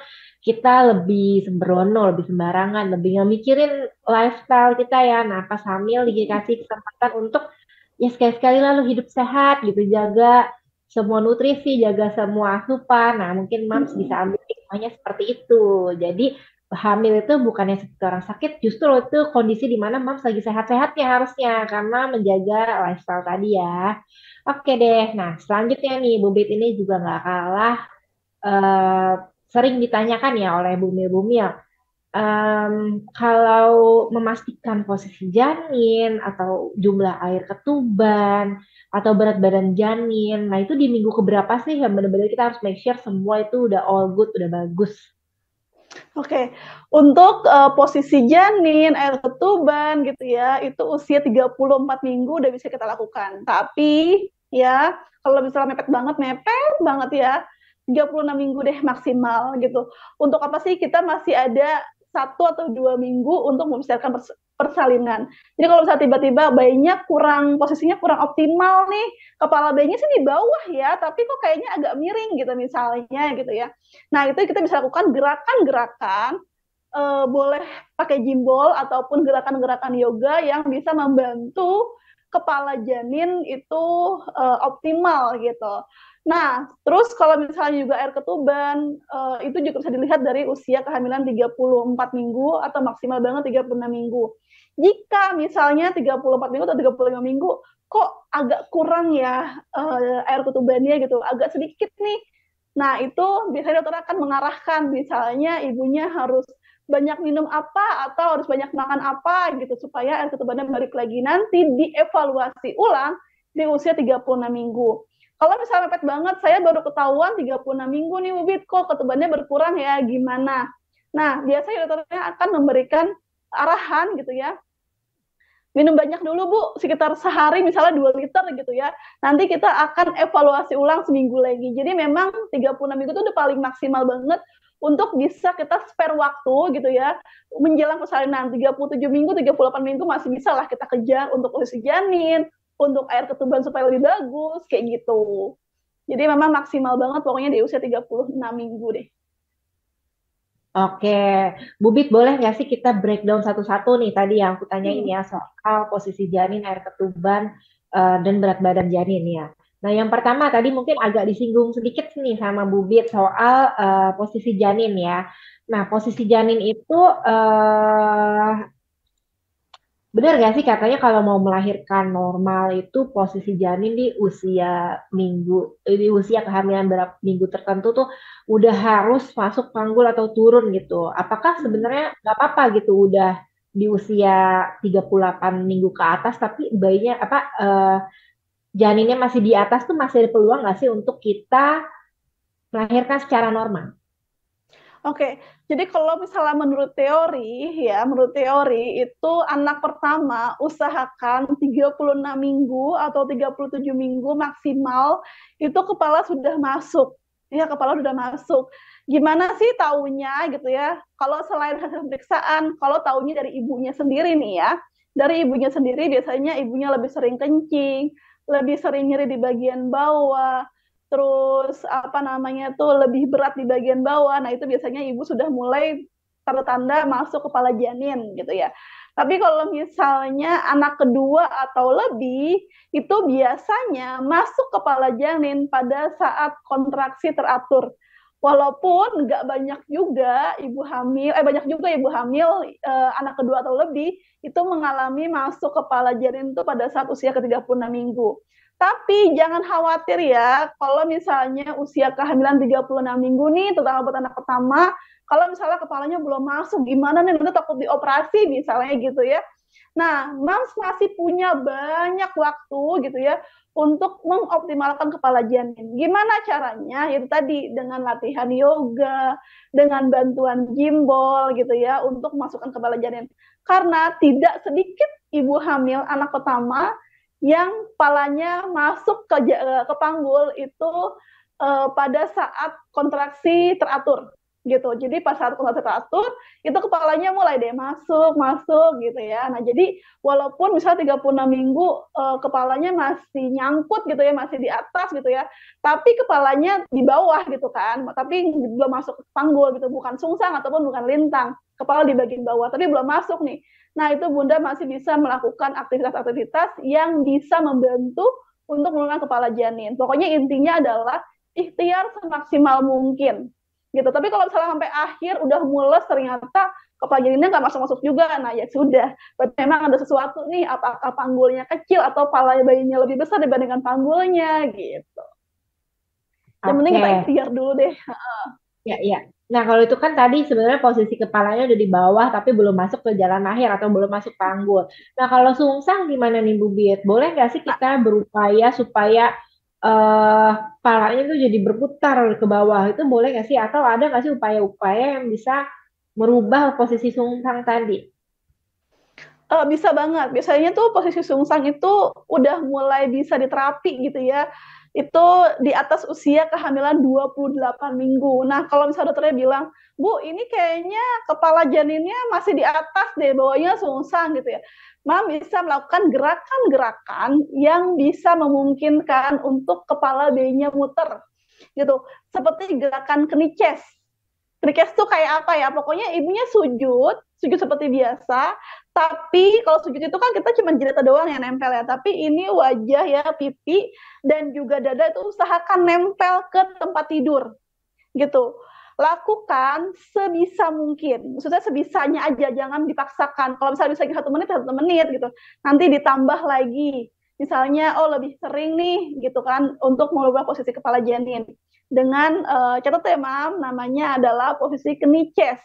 A: kita lebih sembrono, lebih sembarangan, lebih nggak mikirin lifestyle kita ya. Nah, pas hamil dikasih kesempatan untuk ya sekali-sekali lalu hidup sehat gitu, jaga semua nutrisi, jaga semua asupan. Nah, mungkin Mams bisa ambil hikmahnya seperti itu. Jadi hamil itu bukannya seperti orang sakit, justru itu kondisi di mana Mams lagi sehat-sehatnya harusnya karena menjaga lifestyle tadi ya. Oke deh. Nah, selanjutnya nih, Bu Bit ini juga nggak kalah eh, sering ditanyakan ya oleh bumil-bumil. Kalau memastikan posisi janin atau jumlah air ketuban atau berat badan janin, nah itu di minggu keberapa sih yang benar-benar kita harus make sure semua itu udah all good, udah bagus.
B: Oke, untuk posisi janin, air ketuban gitu ya, itu usia 34 minggu udah bisa kita lakukan. Tapi ya, kalau misalnya mepet banget ya, 36 minggu deh maksimal gitu. Untuk apa sih kita masih ada 1 atau 2 minggu untuk mempersiapkan persalinan. Jadi kalau misalnya tiba-tiba bayinya posisinya kurang optimal nih, kepala bayinya sih di bawah ya, tapi kok kayaknya agak miring gitu misalnya gitu ya. Nah, itu kita bisa lakukan gerakan-gerakan, boleh pakai gimbal ataupun gerakan-gerakan yoga yang bisa membantu kepala janin itu optimal gitu. Nah, terus kalau misalnya juga air ketuban, itu juga bisa dilihat dari usia kehamilan 34 minggu atau maksimal banget 36 minggu. Jika misalnya 34 minggu atau 35 minggu, kok agak kurang ya air ketubannya gitu, agak sedikit nih. Nah, itu biasanya dokter akan mengarahkan, misalnya ibunya harus banyak minum apa atau harus banyak makan apa gitu supaya air ketubannya balik lagi. Nanti dievaluasi ulang di usia 36 minggu. Kalau misalnya mepet banget, saya baru ketahuan 36 minggu nih, Ubit, kok ketubannya berkurang ya, gimana? Nah, biasanya dokternya akan memberikan arahan gitu ya, minum banyak dulu Bu, sekitar sehari misalnya 2 liter gitu ya. Nanti kita akan evaluasi ulang seminggu lagi. Jadi memang 36 minggu itu udah paling maksimal banget untuk bisa kita spare waktu gitu ya, menjelang persalinan 37 minggu, 38 minggu masih bisa lah kita kejar untuk posisi janin, untuk air ketuban supaya lebih bagus, kayak gitu. Jadi memang maksimal banget pokoknya di usia 36 minggu deh.
A: Oke, Bubit boleh nggak sih kita breakdown satu-satu nih tadi yang aku tanyain
B: Hmm.
A: ya soal posisi janin, air ketuban, dan berat badan janin ya. Nah yang pertama tadi mungkin agak disinggung sedikit nih sama Bubit soal posisi janin ya. Nah posisi janin itu benar gak sih katanya kalau mau melahirkan normal itu posisi janin di usia di usia kehamilan berapa minggu tertentu tuh udah harus masuk panggul atau turun gitu. Apakah sebenarnya nggak apa-apa gitu udah di usia 38 minggu ke atas tapi bayinya janinnya masih di atas tuh masih ada peluang nggak sih untuk kita melahirkan secara normal?
B: Oke, jadi kalau misalnya menurut teori itu anak pertama usahakan 36 minggu atau 37 minggu maksimal itu kepala sudah masuk. Ya, kepala sudah masuk. Gimana sih taunya gitu ya? Kalau selain hasil pemeriksaan, kalau taunya dari ibunya sendiri nih ya. Dari ibunya sendiri biasanya ibunya lebih sering kencing, lebih sering nyeri di bagian bawah, terus apa namanya tuh lebih berat di bagian bawah. Nah, itu biasanya ibu sudah mulai tanda-tanda masuk kepala janin gitu ya. Tapi kalau misalnya anak kedua atau lebih, itu biasanya masuk kepala janin pada saat kontraksi teratur. Walaupun nggak banyak juga banyak juga ibu hamil anak kedua atau lebih itu mengalami masuk kepala janin itu pada saat usia ke-36 minggu. Tapi jangan khawatir ya, kalau misalnya usia kehamilan 36 minggu nih, terutama buat anak pertama, kalau misalnya kepalanya belum masuk, gimana nih, nanti takut dioperasi misalnya gitu ya. Nah, Mams masih punya banyak waktu gitu ya untuk mengoptimalkan kepala janin. Gimana caranya? Yaitu tadi dengan latihan yoga, dengan bantuan gimbal gitu ya untuk masukkan kepala janin. Karena tidak sedikit ibu hamil anak pertama yang kepalanya masuk ke panggul itu pada saat kontraksi teratur gitu. Jadi pas saat kontraksi teratur itu kepalanya mulai deh masuk masuk gitu ya. Nah, jadi walaupun misalnya 36 minggu kepalanya masih nyangkut gitu ya, masih di atas gitu ya. Tapi kepalanya di bawah gitu kan. Tapi belum masuk ke panggul gitu, bukan sungsang ataupun bukan lintang. Kepala di bagian bawah tapi belum masuk nih. Nah, itu Bunda masih bisa melakukan aktivitas-aktivitas yang bisa membantu untuk menurunkan kepala janin. Pokoknya intinya adalah ikhtiar semaksimal mungkin. Gitu. Tapi kalau misalnya sampai akhir udah mules ternyata kepala janinnya nggak masuk-masuk juga, nah ya sudah. Berarti memang ada sesuatu nih, apakah panggulnya kecil atau kepala bayinya lebih besar dibandingkan panggulnya gitu. Yang penting kita
A: Oke.
B: ikhtiar dulu deh.
A: Ya, ya. Nah, kalau itu kan tadi sebenarnya posisi kepalanya udah di bawah tapi belum masuk ke jalan lahir atau belum masuk panggul. Nah, kalau sungsang gimana nih Bu Biet? Boleh nggak sih
B: Nah,
A: kita berupaya supaya eh kepalanya itu jadi berputar ke bawah? Itu boleh nggak sih? Atau ada nggak sih upaya-upaya yang bisa merubah posisi sungsang tadi?
B: bisa banget. Biasanya tuh posisi sungsang itu udah mulai bisa diterapi gitu ya. Itu di atas usia kehamilan 28 minggu. Nah, kalau misalnya dokternya bilang, Bu, ini kayaknya kepala janinnya masih di atas deh, bawahnya sungsang gitu ya. Mam bisa melakukan gerakan-gerakan yang bisa memungkinkan untuk kepala bayinya muter gitu. Seperti gerakan kniches. Kniches tuh kayak apa ya? Pokoknya ibunya sujud, sujud seperti biasa, tapi kalau sujud itu kan kita cuma jelata doang yang nempel ya. Tapi ini wajah ya, pipi dan juga dada itu usahakan nempel ke tempat tidur gitu. Lakukan sebisa mungkin, maksudnya sebisanya aja, jangan dipaksakan. Kalau misalnya bisa 1 menit gitu, nanti ditambah lagi. Misalnya, oh lebih sering nih gitu kan untuk merubah posisi kepala janin dengan catat ya Mam, namanya adalah posisi kniches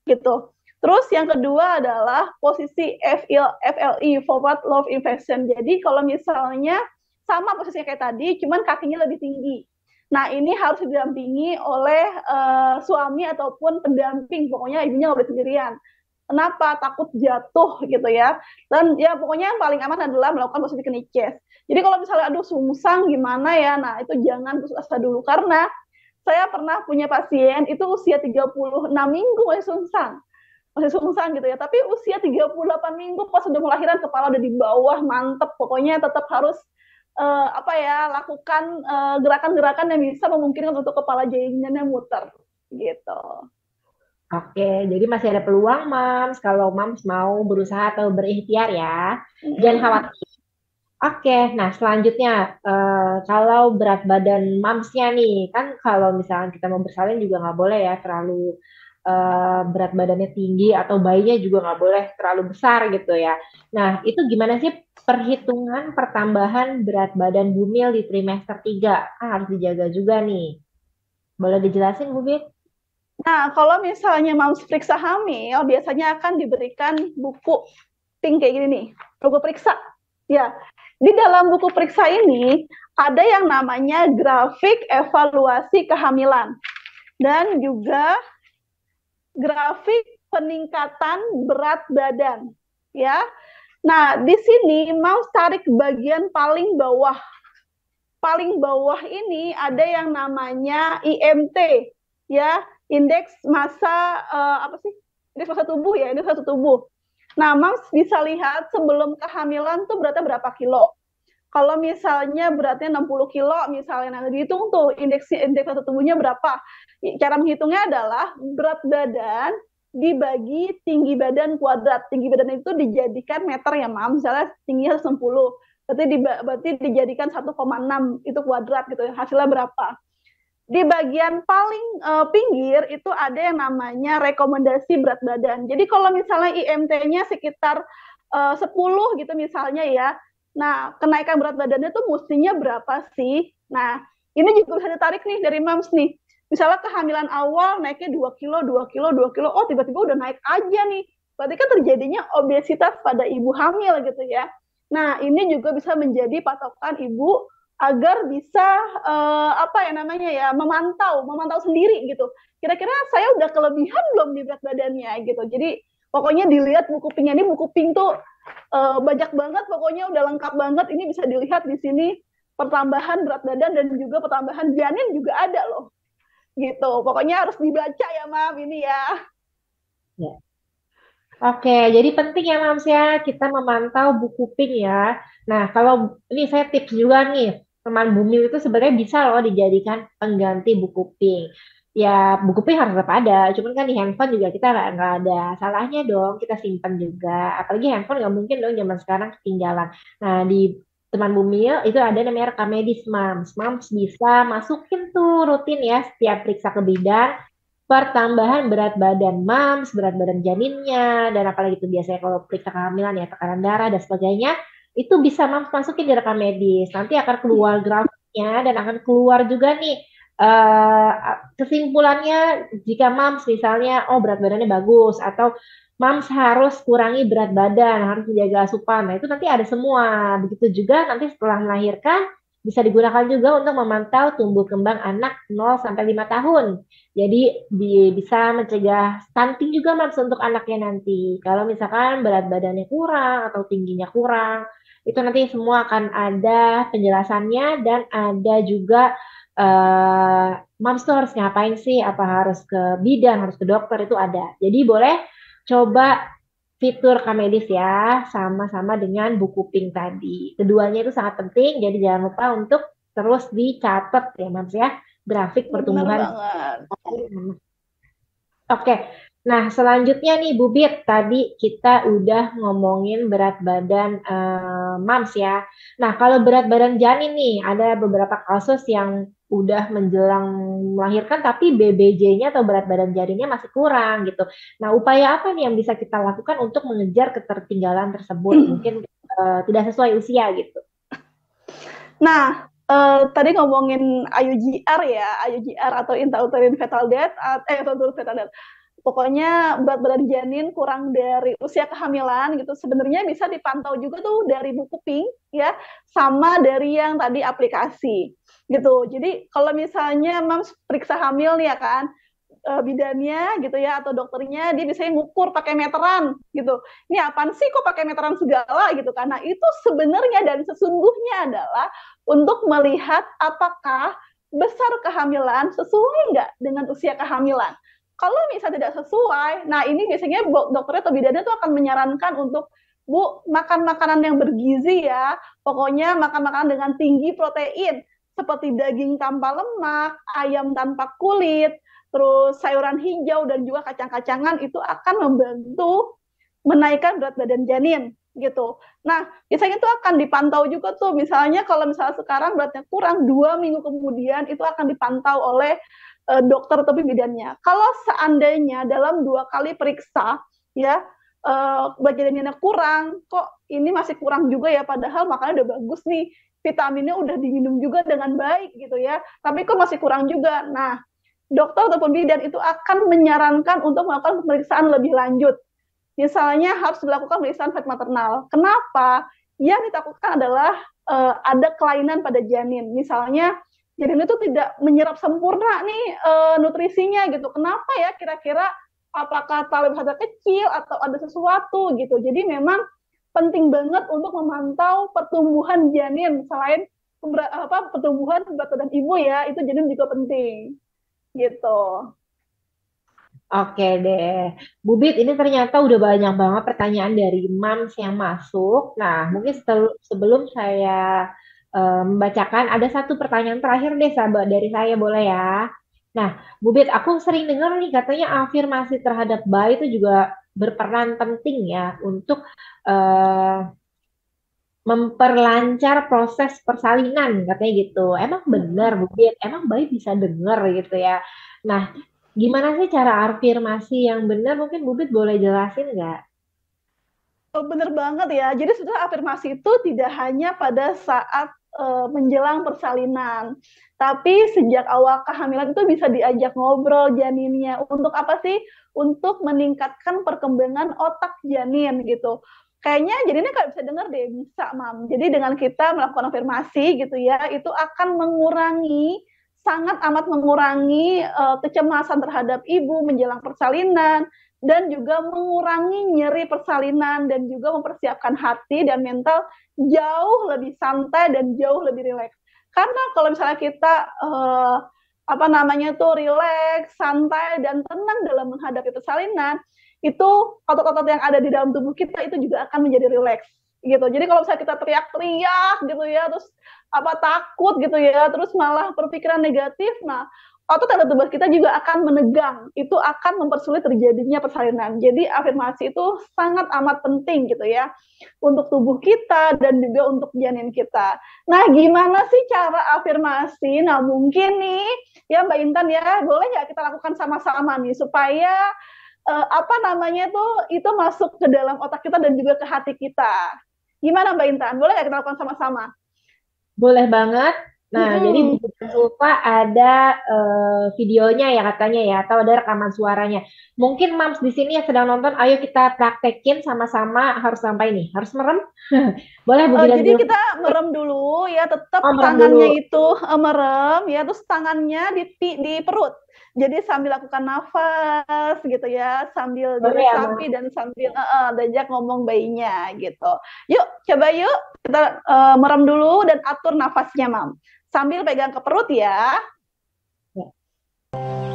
B: gitu. Terus yang kedua adalah posisi FLI, forward lobe inversion. Jadi kalau misalnya sama posisinya kayak tadi, cuman kakinya lebih tinggi. Nah, ini harus didampingi oleh suami ataupun pendamping. Pokoknya ibunya nggak boleh sendirian. Kenapa? Takut jatuh gitu ya. Dan ya pokoknya yang paling aman adalah melakukan posisi kniches. Jadi kalau misalnya aduh sungsang gimana ya, nah itu jangan putus asa dulu karena saya pernah punya pasien itu usia 36 minggu masih sungsang gitu ya. Tapi usia 38 minggu pas sudah melahirkan kepala udah di bawah, mantep. Pokoknya tetap harus lakukan gerakan-gerakan yang bisa memungkinkan untuk kepala janinnya muter gitu.
A: Oke, jadi masih ada peluang, Mams. Kalau Mams mau berusaha atau berikhtiar ya, jangan khawatir. Oke, nah selanjutnya kalau berat badan Mamsnya nih, kan kalau misalnya kita mau bersalin juga nggak boleh ya terlalu berat badannya tinggi atau bayinya juga nggak boleh terlalu besar gitu ya. Nah, itu gimana sih perhitungan pertambahan berat badan Bumil di trimester 3? Harus dijaga juga nih. Boleh dijelasin, Bu Bit?
B: Nah, kalau misalnya mau periksa hamil, biasanya akan diberikan buku pink kayak gini nih, buku periksa. Ya, di dalam buku periksa ini ada yang namanya grafik evaluasi kehamilan dan juga grafik peningkatan berat badan. Ya, nah di sini mau tarik bagian paling bawah. Paling bawah ini ada yang namanya IMT, ya, indeks massa indeks massa tubuh ya, indeks massa tubuh. Nah, Mams bisa lihat sebelum kehamilan tuh beratnya berapa kilo. Kalau misalnya beratnya 60 kilo, misalnya nanti dihitung tuh indeks massa tubuhnya berapa. Cara menghitungnya adalah berat badan dibagi tinggi badan kuadrat. Tinggi badan itu dijadikan meter ya, Mam. Misalnya tingginya 160. Berarti dijadikan 1,6 itu kuadrat gitu ya. Hasilnya berapa? Di bagian paling pinggir itu ada yang namanya rekomendasi berat badan. Jadi kalau misalnya IMT-nya sekitar 10 gitu misalnya ya, nah kenaikan berat badannya tuh mestinya berapa sih? Nah ini juga bisa ditarik nih dari Mams nih. Misalnya kehamilan awal naiknya 2 kilo, 2 kilo, 2 kilo, oh tiba-tiba udah naik aja nih. Berarti kan terjadinya obesitas pada ibu hamil gitu ya. Nah ini juga bisa menjadi patokan ibu agar bisa memantau sendiri gitu. Kira-kira saya udah kelebihan belum di berat badannya gitu. Jadi pokoknya dilihat buku pinknya ini, buku pink tuh banyak banget, pokoknya udah lengkap banget. Ini bisa dilihat di sini pertambahan berat badan dan juga pertambahan janin juga ada loh. Gitu. Pokoknya harus dibaca ya, Mam, ini ya.
A: Ya. Oke, jadi penting ya Mams ya kita memantau buku pink ya. Nah, kalau ini saya tips juga nih, teman Bumil itu sebenarnya bisa loh dijadikan pengganti buku pink. Ya, buku pink harus tetap ada, cuman kan di handphone juga kita nggak ada salahnya dong, kita simpan juga. Apalagi handphone nggak mungkin dong zaman sekarang ketinggalan. Nah, di teman Bumil itu ada namanya rekam medis Mams. Mams bisa masukin tuh rutin ya setiap periksa ke bidan pertambahan berat badan mams, berat badan janinnya, dan apalagi itu biasanya kalau periksa kehamilan ya tekanan darah dan sebagainya, itu bisa mams masukin di rekam medis. Nanti akan keluar grafiknya dan akan keluar juga nih eh, kesimpulannya jika mams misalnya oh berat badannya bagus atau mams harus kurangi berat badan, harus menjaga asupan. Nah, itu nanti ada semua. Begitu juga nanti setelah melahirkan bisa digunakan juga untuk memantau tumbuh kembang anak 0 sampai 5 tahun. Jadi bisa mencegah stunting juga Mams untuk anaknya nanti. Kalau misalkan berat badannya kurang atau tingginya kurang, itu nanti semua akan ada penjelasannya dan ada juga Mams tuh harus ngapain sih? Apa harus ke bidan, harus ke dokter itu ada. Jadi boleh coba fitur Kamedis ya, sama-sama dengan buku pink tadi. Keduanya itu sangat penting, jadi jangan lupa untuk terus dicatat ya Mams ya, grafik
B: Bener
A: pertumbuhan.
B: banget.
A: Oke, nah selanjutnya nih Bu Bit, tadi kita udah ngomongin berat badan Mams ya. Nah kalau berat badan janin nih, ada beberapa kasus yang udah menjelang melahirkan tapi BBJ-nya atau berat badan janinnya masih kurang gitu. Nah upaya apa nih yang bisa kita lakukan untuk mengejar ketertinggalan tersebut? Mungkin tidak sesuai usia gitu.
B: Nah, tadi ngomongin IUGR ya, IUGR atau intrauterine fetal death, fetal death. Pokoknya berat badan janin kurang dari usia kehamilan gitu. Sebenarnya bisa dipantau juga tuh dari buku pink ya, sama dari yang tadi aplikasi gitu. Jadi kalau misalnya Mams periksa hamil nih ya kan, bidannya gitu ya atau dokternya dia bisa ngukur pakai meteran gitu. Ini apaan sih kok pakai meteran segala gitu. Karena itu sebenarnya dan sesungguhnya adalah untuk melihat apakah besar kehamilan sesuai nggak dengan usia kehamilan. Kalau misalnya tidak sesuai, nah ini biasanya dokter atau bidannya tuh akan menyarankan untuk Bu, makan makanan yang bergizi ya. Pokoknya makan makanan dengan tinggi protein, seperti daging tanpa lemak, ayam tanpa kulit, terus sayuran hijau dan juga kacang-kacangan itu akan membantu menaikkan berat badan janin gitu. Nah, biasanya itu akan dipantau juga tuh. Misalnya kalau misalnya sekarang beratnya kurang, 2 minggu kemudian itu akan dipantau oleh dokter atau bidannya. Kalau seandainya dalam 2 kali periksa, ya berat janinnya kurang, kok ini masih kurang juga ya, padahal makannya udah bagus nih, vitaminnya udah diminum juga dengan baik gitu ya, tapi kok masih kurang juga. Nah, dokter ataupun bidan itu akan menyarankan untuk melakukan pemeriksaan lebih lanjut. Misalnya harus dilakukan pemeriksaan fat maternal. Kenapa? Yang ditakutkan adalah ada kelainan pada janin. Misalnya janin itu tidak menyerap sempurna nih nutrisinya gitu. Kenapa ya kira-kira, apakah tali besar kecil atau ada sesuatu gitu. Jadi memang penting banget untuk memantau pertumbuhan janin. Selain pertumbuhan berat badan ibu ya, itu janin juga penting gitu.
A: Oke deh, Bu Bit, ini ternyata udah banyak banget pertanyaan dari Mams yang masuk. Nah, mungkin sebelum saya membacakan, ada satu pertanyaan terakhir deh, sahabat dari saya, boleh ya? Nah, Bu Bit, aku sering dengar nih katanya afirmasi terhadap bayi itu juga berperan penting ya untuk eh, memperlancar proses persalinan, katanya gitu. Emang benar, Bu Bit? Emang bayi bisa dengar gitu ya? Nah, gimana sih cara afirmasi yang benar? Mungkin Bubit boleh jelasin nggak?
B: Oh, bener banget ya. Jadi sebenarnya afirmasi itu tidak hanya pada saat menjelang persalinan, tapi sejak awal kehamilan itu bisa diajak ngobrol janinnya. Untuk apa sih? Untuk meningkatkan perkembangan otak janin gitu. Kayaknya jadinya nggak bisa dengar deh, bisa mam. Jadi dengan kita melakukan afirmasi gitu ya, itu akan mengurangi, sangat amat mengurangi kecemasan terhadap ibu menjelang persalinan, dan juga mengurangi nyeri persalinan dan juga mempersiapkan hati dan mental jauh lebih santai dan jauh lebih rileks. Karena kalau misalnya kita apa namanya tuh rileks, santai dan tenang dalam menghadapi persalinan, itu otot-otot yang ada di dalam tubuh kita itu juga akan menjadi rileks gitu. Jadi kalau misalnya kita teriak-teriak gitu ya, terus apa takut gitu ya, terus malah berpikiran negatif, nah otot tanda tubuh kita juga akan menegang. Itu akan mempersulit terjadinya persalinan. Jadi afirmasi itu sangat amat penting gitu ya untuk tubuh kita dan juga untuk janin kita. Nah, gimana sih cara afirmasi? Nah, mungkin nih ya Mbak Intan ya, boleh nggak kita lakukan sama-sama nih supaya apa namanya tuh itu masuk ke dalam otak kita dan juga ke hati kita. Gimana Mbak Intan? Boleh nggak kita lakukan sama-sama?
A: Boleh banget. Nah, jadi di
B: Hmm.
A: Zulfa ada videonya ya katanya ya, atau ada rekaman suaranya. Mungkin Mams di sini yang sedang nonton, ayo kita praktekin sama-sama. Harus sampai nih, harus merem. Boleh Bu Bidan
B: Jadi
A: Zulfa?
B: kita merem dulu ya,
A: Oh,
B: tetap
A: merem dulu.
B: tangannya itu merem ya, terus tangannya di perut. Jadi sambil lakukan nafas gitu ya, sambil
A: Boleh ya,
B: diresapi
A: Mams?
B: dan sambil diajak ngomong bayinya gitu. Yuk, coba yuk kita merem dulu dan atur nafasnya, Mam. Sambil pegang ke perut ya.
A: Ya.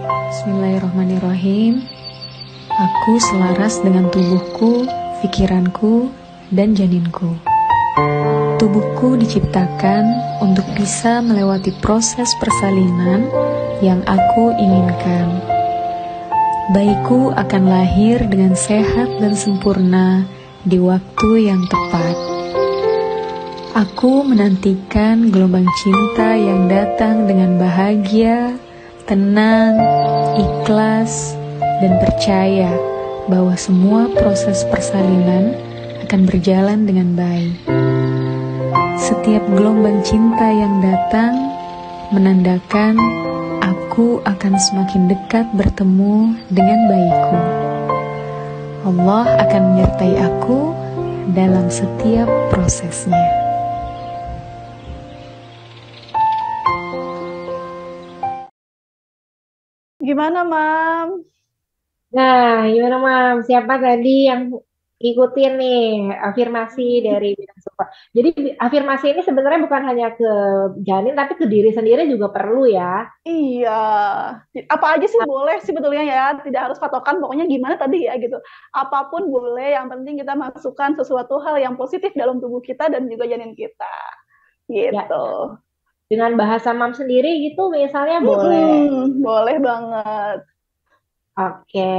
C: Bismillahirrahmanirrahim. Aku selaras dengan tubuhku, pikiranku, dan janinku. Tubuhku diciptakan untuk bisa melewati proses persalinan yang aku inginkan. Bayiku akan lahir dengan sehat dan sempurna di waktu yang tepat. Aku menantikan gelombang cinta yang datang dengan bahagia, tenang, ikhlas, dan percaya bahwa semua proses persalinan akan berjalan dengan baik. Setiap gelombang cinta yang datang menandakan aku akan semakin dekat bertemu dengan bayiku. Allah akan menyertai aku dalam setiap prosesnya.
B: Gimana, Mam?
A: Nah, gimana Mam? Siapa tadi yang ikutin nih afirmasi dari Bidang Support. Jadi afirmasi ini sebenarnya bukan hanya ke janin tapi ke diri sendiri juga perlu ya.
B: Iya, apa aja sih boleh sih sebetulnya ya, tidak harus patokan, pokoknya gimana tadi ya gitu. Apapun boleh, yang penting kita masukkan sesuatu hal yang positif dalam tubuh kita dan juga janin kita,
A: Ya,
B: gitu.
A: dengan bahasa mam sendiri gitu misalnya boleh.
B: Boleh banget.
A: Oke,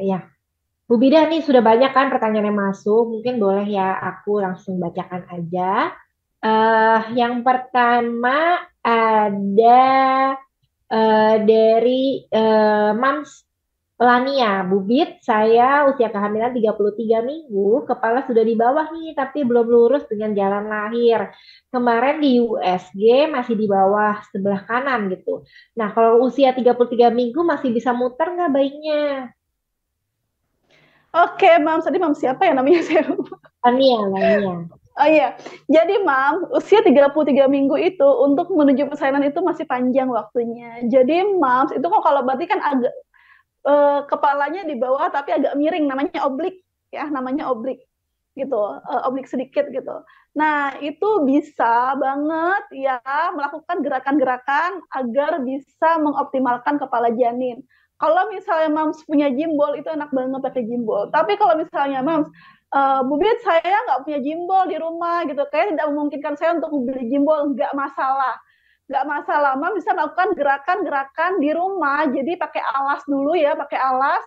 A: ya. Bu Bida nih sudah banyak kan pertanyaan yang masuk. Mungkin boleh ya aku langsung bacakan aja. Yang pertama ada dari Mams Lania, Bubit, saya usia kehamilan 33 minggu, kepala sudah di bawah nih, tapi belum lurus dengan jalan lahir. Kemarin di USG masih di bawah sebelah kanan gitu. Nah, kalau usia 33 minggu masih bisa muter nggak bayinya?
B: Oke, Mam, tadi Mam siapa ya namanya saya lupa.
A: Lania, Lania.
B: Oh iya, jadi Mam, usia 33 minggu itu untuk menuju persalinan itu masih panjang waktunya. Jadi Mam, itu kok kalau berarti kan agak kepalanya di bawah tapi agak miring, namanya oblik ya, namanya oblik gitu, oblik sedikit gitu. Nah, itu bisa banget ya melakukan gerakan-gerakan agar bisa mengoptimalkan kepala janin. Kalau misalnya Mams punya gimbal, itu enak banget pakai gimbal. Tapi kalau misalnya Mams, Bubit saya nggak punya gimbal di rumah gitu, kayak tidak memungkinkan saya untuk beli gimbal, nggak masalah, Mam bisa melakukan gerakan-gerakan di rumah. Jadi pakai alas dulu ya, pakai alas.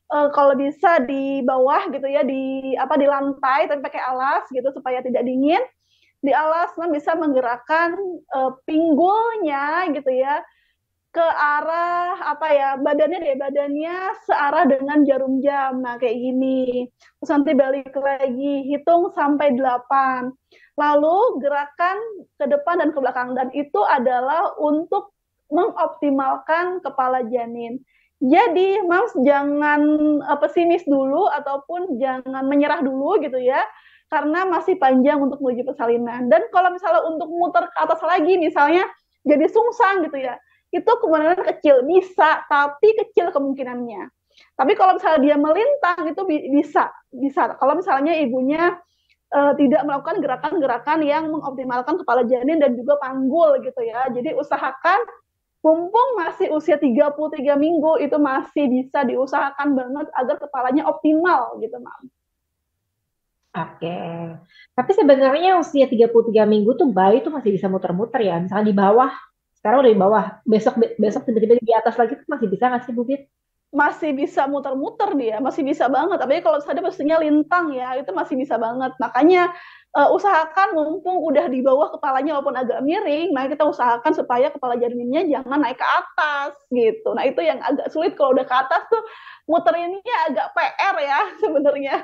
B: Kalau bisa di bawah gitu ya, di lantai tapi pakai alas gitu supaya tidak dingin. Di alas Mam bisa menggerakkan pinggulnya gitu ya ke arah apa ya, badannya searah dengan jarum jam. Nah, kayak gini. Terus nanti balik lagi, hitung sampai 8. Lalu gerakan ke depan dan ke belakang, dan itu adalah untuk mengoptimalkan kepala janin. Jadi, Mams jangan pesimis dulu ataupun jangan menyerah dulu gitu ya, karena masih panjang untuk menuju persalinan. Dan kalau misalnya untuk muter ke atas lagi, misalnya jadi sungsang gitu ya, itu kemungkinan kecil, bisa, tapi kecil kemungkinannya. Tapi kalau misalnya dia melintang itu bisa. Kalau misalnya ibunya tidak melakukan gerakan-gerakan yang mengoptimalkan kepala janin dan juga panggul gitu ya. Jadi usahakan mumpung masih usia 33 minggu itu masih bisa diusahakan banget agar kepalanya optimal gitu, Mam.
A: Oke. Tapi sebenarnya usia 33 minggu tuh bayi tuh masih bisa muter-muter ya. Misalnya di bawah, sekarang udah di bawah, besok besok tiba-tiba di atas lagi tuh masih bisa nggak sih, Bubit?
B: Masih bisa muter-muter dia, masih bisa banget. Tapi kalau misalnya pastinya lintang ya, itu masih bisa banget. Makanya usahakan mumpung udah di bawah kepalanya walaupun agak miring, nah kita usahakan supaya kepala janinnya jangan naik ke atas gitu. Nah itu yang agak sulit kalau udah ke atas tuh muterinnya agak PR ya sebenarnya.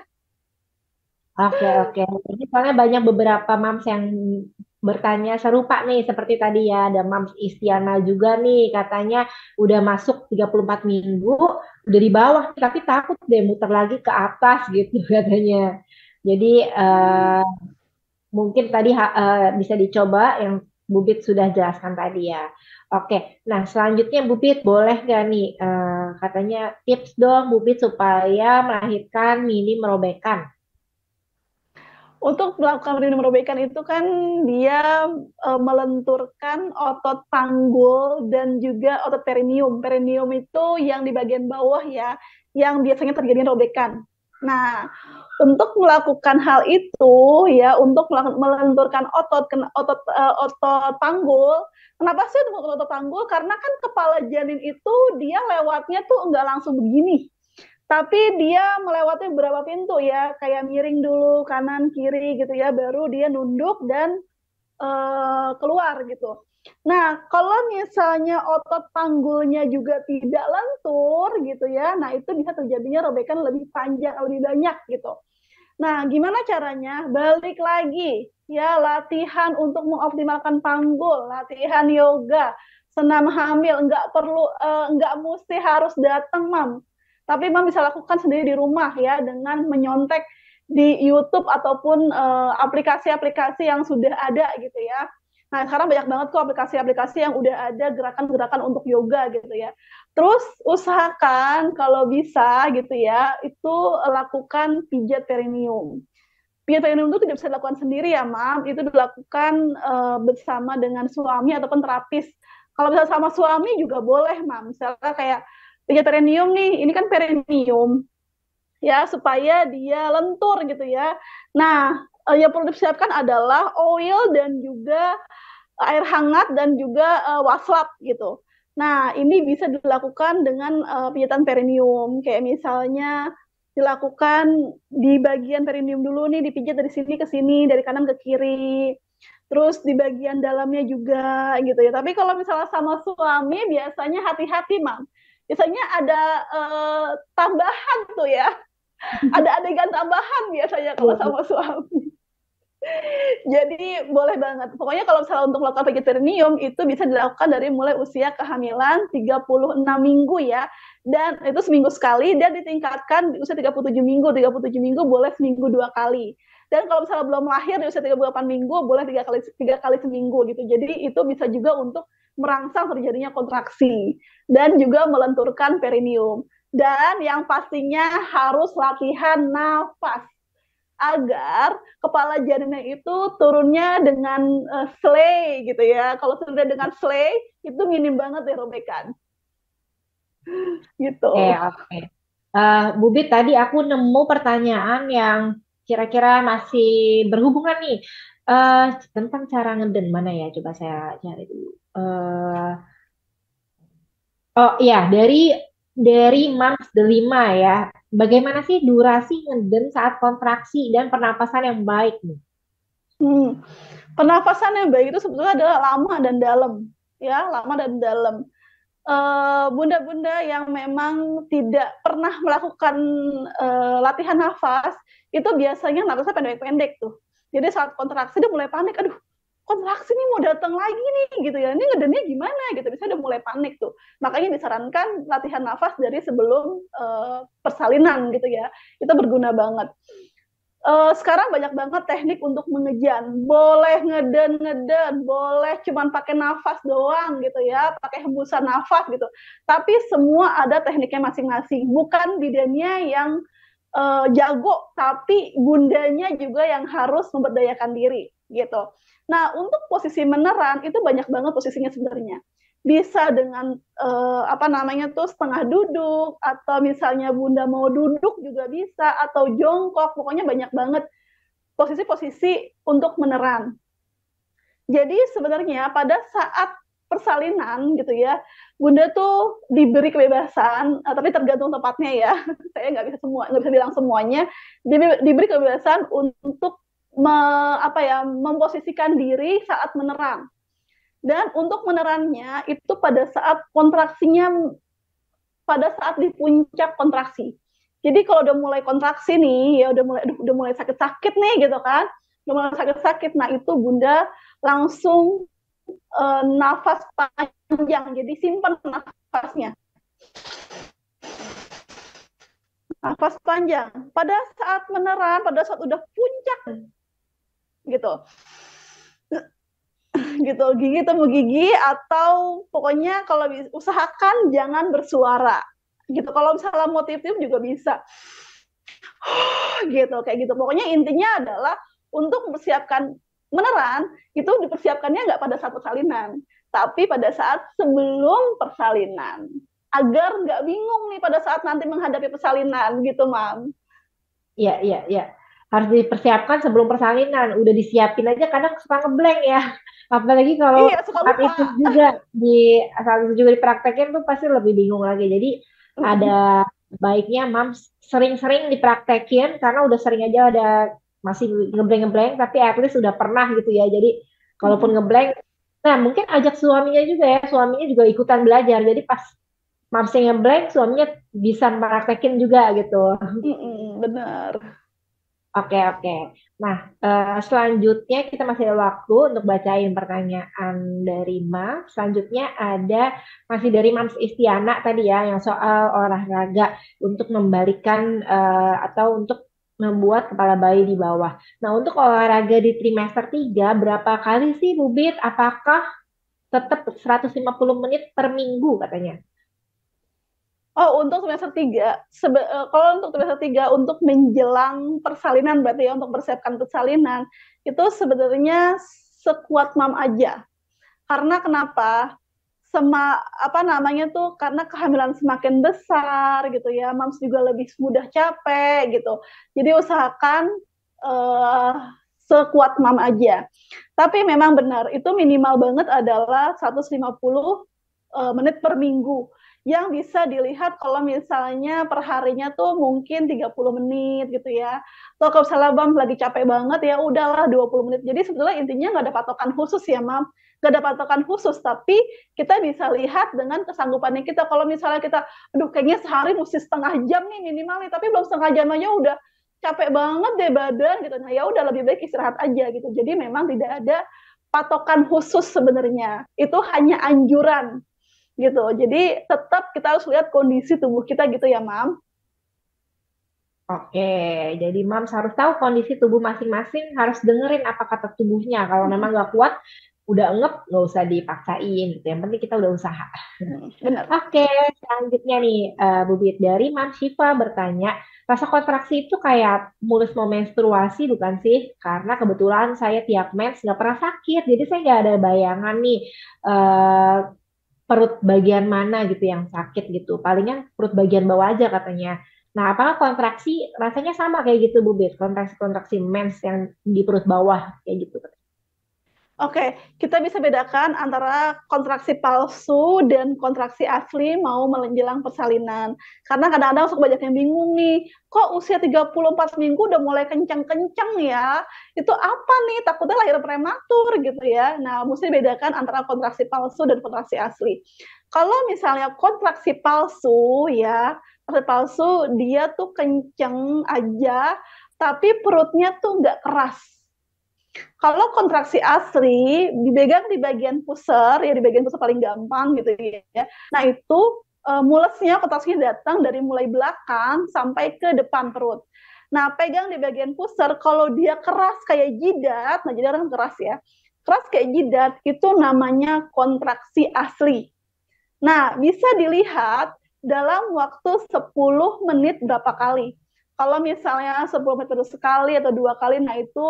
A: Oke, oke. Ini soalnya banyak beberapa mams yang bertanya serupa nih, seperti tadi ya, ada mams Istiana juga nih, katanya udah masuk 34 minggu, udah di bawah, tapi takut deh muter lagi ke atas gitu katanya. Jadi mungkin tadi bisa dicoba yang Bubit sudah jelaskan tadi ya. Oke, nah selanjutnya Bubit boleh gak nih, katanya tips dong Bubit supaya melahirkan mini merobekan.
B: Untuk melakukan perobekan itu kan dia melenturkan otot panggul dan juga otot perineum. Perineum itu yang di bagian bawah ya, yang biasanya terjadi robekan. Nah, untuk melakukan hal itu ya, untuk melenturkan otot panggul. Kenapa sih untuk otot panggul? Karena kan kepala janin itu dia lewatnya tuh nggak langsung begini, tapi dia melewati beberapa pintu ya, kayak miring dulu kanan kiri gitu ya, baru dia nunduk dan keluar gitu. Nah, kalau misalnya otot panggulnya juga tidak lentur gitu ya, nah itu bisa terjadinya robekan lebih panjang, lebih banyak gitu. Nah, gimana caranya? Balik lagi ya, latihan untuk mengoptimalkan panggul, latihan yoga, senam hamil, nggak mesti harus datang, Mam. Tapi Mam bisa lakukan sendiri di rumah ya, dengan menyontek di YouTube ataupun aplikasi-aplikasi yang sudah ada gitu ya. Nah, sekarang banyak banget kok aplikasi-aplikasi yang udah ada gerakan-gerakan untuk yoga gitu ya. Terus usahakan kalau bisa gitu ya, itu lakukan pijat perineum. Pijat perineum itu tidak bisa dilakukan sendiri ya, Mam. Itu dilakukan bersama dengan suami ataupun terapis. Kalau bisa sama suami juga boleh, Mam. Misalnya kayak pijat perineum nih, ini kan perineum ya supaya dia lentur gitu ya. Nah, yang perlu dipersiapkan adalah oil dan juga air hangat dan juga waslap gitu. Nah, ini bisa dilakukan dengan pijatan perineum. Kayak misalnya dilakukan di bagian perineum dulu nih, dipijat dari sini ke sini, dari kanan ke kiri. Terus di bagian dalamnya juga gitu ya. Tapi kalau misalnya sama suami, biasanya hati-hati, Mam. Biasanya ada tambahan tuh ya. Ada adegan tambahan biasanya kalau sama suami. Jadi boleh banget. Pokoknya kalau misalnya untuk melakukan vegetarianium itu bisa dilakukan dari mulai usia kehamilan 36 minggu ya. Dan itu seminggu sekali dan ditingkatkan di usia 37 minggu. 37 minggu boleh seminggu 2 kali. Dan kalau misalnya belum lahir di usia 38 minggu boleh 3 kali seminggu gitu. Jadi itu bisa juga untuk merangsang terjadinya kontraksi dan juga melenturkan perineum. Dan yang pastinya harus latihan nafas agar kepala janinnya itu turunnya dengan sleigh gitu ya. Kalau sudah dengan sleigh itu minim banget deh robekan gitu.
A: Oke, oke. Bu Bit, tadi aku nemu pertanyaan yang kira-kira masih berhubungan nih tentang cara ngeden. Mana ya? Coba saya cari dulu. Oh iya, dari MAMS Delima ya. Bagaimana sih durasi ngeden saat kontraksi dan pernapasan yang baik nih?
B: Pernafasan yang baik itu sebetulnya adalah lama dan dalam, ya, lama dan dalam. Bunda-bunda yang memang tidak pernah melakukan latihan nafas itu biasanya nafasnya pendek-pendek tuh. Jadi saat kontraksi dia mulai panik, aduh kontraksi nih mau datang lagi nih gitu ya, ini ngedennya gimana gitu, bisa udah mulai panik tuh. Makanya disarankan latihan nafas dari sebelum persalinan gitu ya, itu berguna banget. Sekarang banyak banget teknik untuk mengejan. Boleh ngeden, boleh cuman pakai nafas doang gitu ya, pakai hembusan nafas gitu. Tapi semua ada tekniknya masing-masing. Bukan bidannya yang jago, tapi bundanya juga yang harus memberdayakan diri gitu. Nah, untuk posisi meneran itu banyak banget posisinya sebenarnya. Bisa dengan apa namanya tuh setengah duduk, atau misalnya bunda mau duduk juga bisa, atau jongkok, pokoknya banyak banget posisi-posisi untuk meneran. Jadi sebenarnya pada saat persalinan gitu ya, bunda tuh diberi kebebasan, tapi tergantung tempatnya ya. Saya nggak bisa bilang semuanya. Diberi kebebasan untuk memposisikan diri saat meneran. Dan untuk menerannya itu pada saat kontraksinya, pada saat di puncak kontraksi. Jadi kalau udah mulai kontraksi nih, ya udah mulai sakit-sakit nih gitu kan, udah mulai sakit-sakit, nah itu bunda langsung nafas panjang. Jadi simpan nafasnya, nafas panjang. Pada saat meneran, pada saat udah puncak gitu. Gitu, gigi temu gigi, atau pokoknya kalau usahakan jangan bersuara gitu. Kalau misalnya motif juga bisa gitu, kayak gitu. Pokoknya intinya adalah untuk mempersiapkan meneran itu dipersiapkannya nggak pada saat persalinan, tapi pada saat sebelum persalinan, agar nggak bingung nih pada saat nanti menghadapi persalinan gitu, Mam.
A: Iya, iya, iya. Harus dipersiapkan sebelum persalinan. Udah disiapin aja kadang suka ngeblank ya. Apalagi kalau saat itu juga dipraktekin tuh pasti lebih bingung lagi. Jadi ada baiknya Mams sering-sering dipraktekin karena udah sering aja ada masih ngeblank-ngeblank tapi at least udah pernah gitu ya. Jadi kalaupun ngeblank, nah mungkin ajak suaminya juga ya. Suaminya juga ikutan belajar. Jadi pas Mamsnya ngeblank, suaminya bisa praktekin juga gitu.
B: Benar.
A: Oke, oke. Nah, selanjutnya kita masih ada waktu untuk bacain pertanyaan dari Mam. Selanjutnya ada masih dari Mams Istiana tadi ya, yang soal olahraga untuk membalikan atau untuk membuat kepala bayi di bawah. Nah, untuk olahraga di trimester 3 berapa kali sih, Bu Bit? Apakah tetap 150 menit per minggu katanya?
B: Oh, untuk semester 3, kalau untuk semester 3 untuk menjelang persalinan berarti ya, untuk persiapkan persalinan, itu sebenarnya sekuat mam aja. Karena kenapa? Apa namanya tuh, karena kehamilan semakin besar gitu ya, mams juga lebih mudah capek gitu. Jadi usahakan sekuat mam aja. Tapi memang benar, itu minimal banget adalah 150 menit per minggu, yang bisa dilihat kalau misalnya perharinya tuh mungkin 30 menit gitu ya. Atau kalau misalnya Mam lagi capek banget ya udahlah 20 menit. Jadi sebetulnya intinya nggak ada patokan khusus ya Mam. Nggak ada patokan khusus, tapi kita bisa lihat dengan kesanggupannya kita. Kalau misalnya kita, aduh kayaknya sehari mesti setengah jam nih minimal nih, tapi belum setengah jam aja udah capek banget deh badan gitu. Nah ya udah lebih baik istirahat aja gitu. Jadi memang tidak ada patokan khusus sebenarnya. Itu hanya anjuran gitu. Jadi tetap kita harus lihat kondisi tubuh kita gitu ya, Mam.
A: Oke, jadi Mams harus tahu kondisi tubuh masing-masing, harus dengerin apa kata tubuhnya. Kalau memang nggak kuat, udah engep, nggak usah dipaksain gitu. Yang penting kita udah usaha.
B: Benar.
A: Oke, selanjutnya nih, Bu Bit, dari Mam Shiva bertanya, rasa kontraksi itu kayak mulus mau menstruasi bukan sih? Karena kebetulan saya tiap mens nggak pernah sakit, jadi saya nggak ada bayangan nih eh, perut bagian mana gitu yang sakit gitu. Palingan perut bagian bawah aja katanya. Nah, apakah kontraksi rasanya sama kayak gitu, Bu Bit? Kontraksi-kontraksi mens yang di perut bawah kayak gitu.
B: Oke, kita bisa bedakan antara kontraksi palsu dan kontraksi asli mau menjelang persalinan. Karena kadang-kadang suka banyak yang bingung nih, kok usia 34 minggu udah mulai kencang-kencang ya? Itu apa nih? Takutnya lahir prematur gitu ya. Nah, mesti bedakan antara kontraksi palsu dan kontraksi asli. Kalau misalnya kontraksi palsu ya, kontraksi palsu dia tuh kenceng aja, tapi perutnya tuh nggak keras. Kalau kontraksi asli dipegang di bagian pusar, ya di bagian pusar paling gampang gitu ya. Nah itu mulesnya kontraksinya datang dari mulai belakang sampai ke depan perut. Nah pegang di bagian pusar, kalau dia keras kayak jidat, nah jidat kan keras ya, keras kayak jidat itu namanya kontraksi asli. Nah bisa dilihat dalam waktu 10 menit berapa kali. Kalau misalnya 10 menit sekali atau 2 kali, nah itu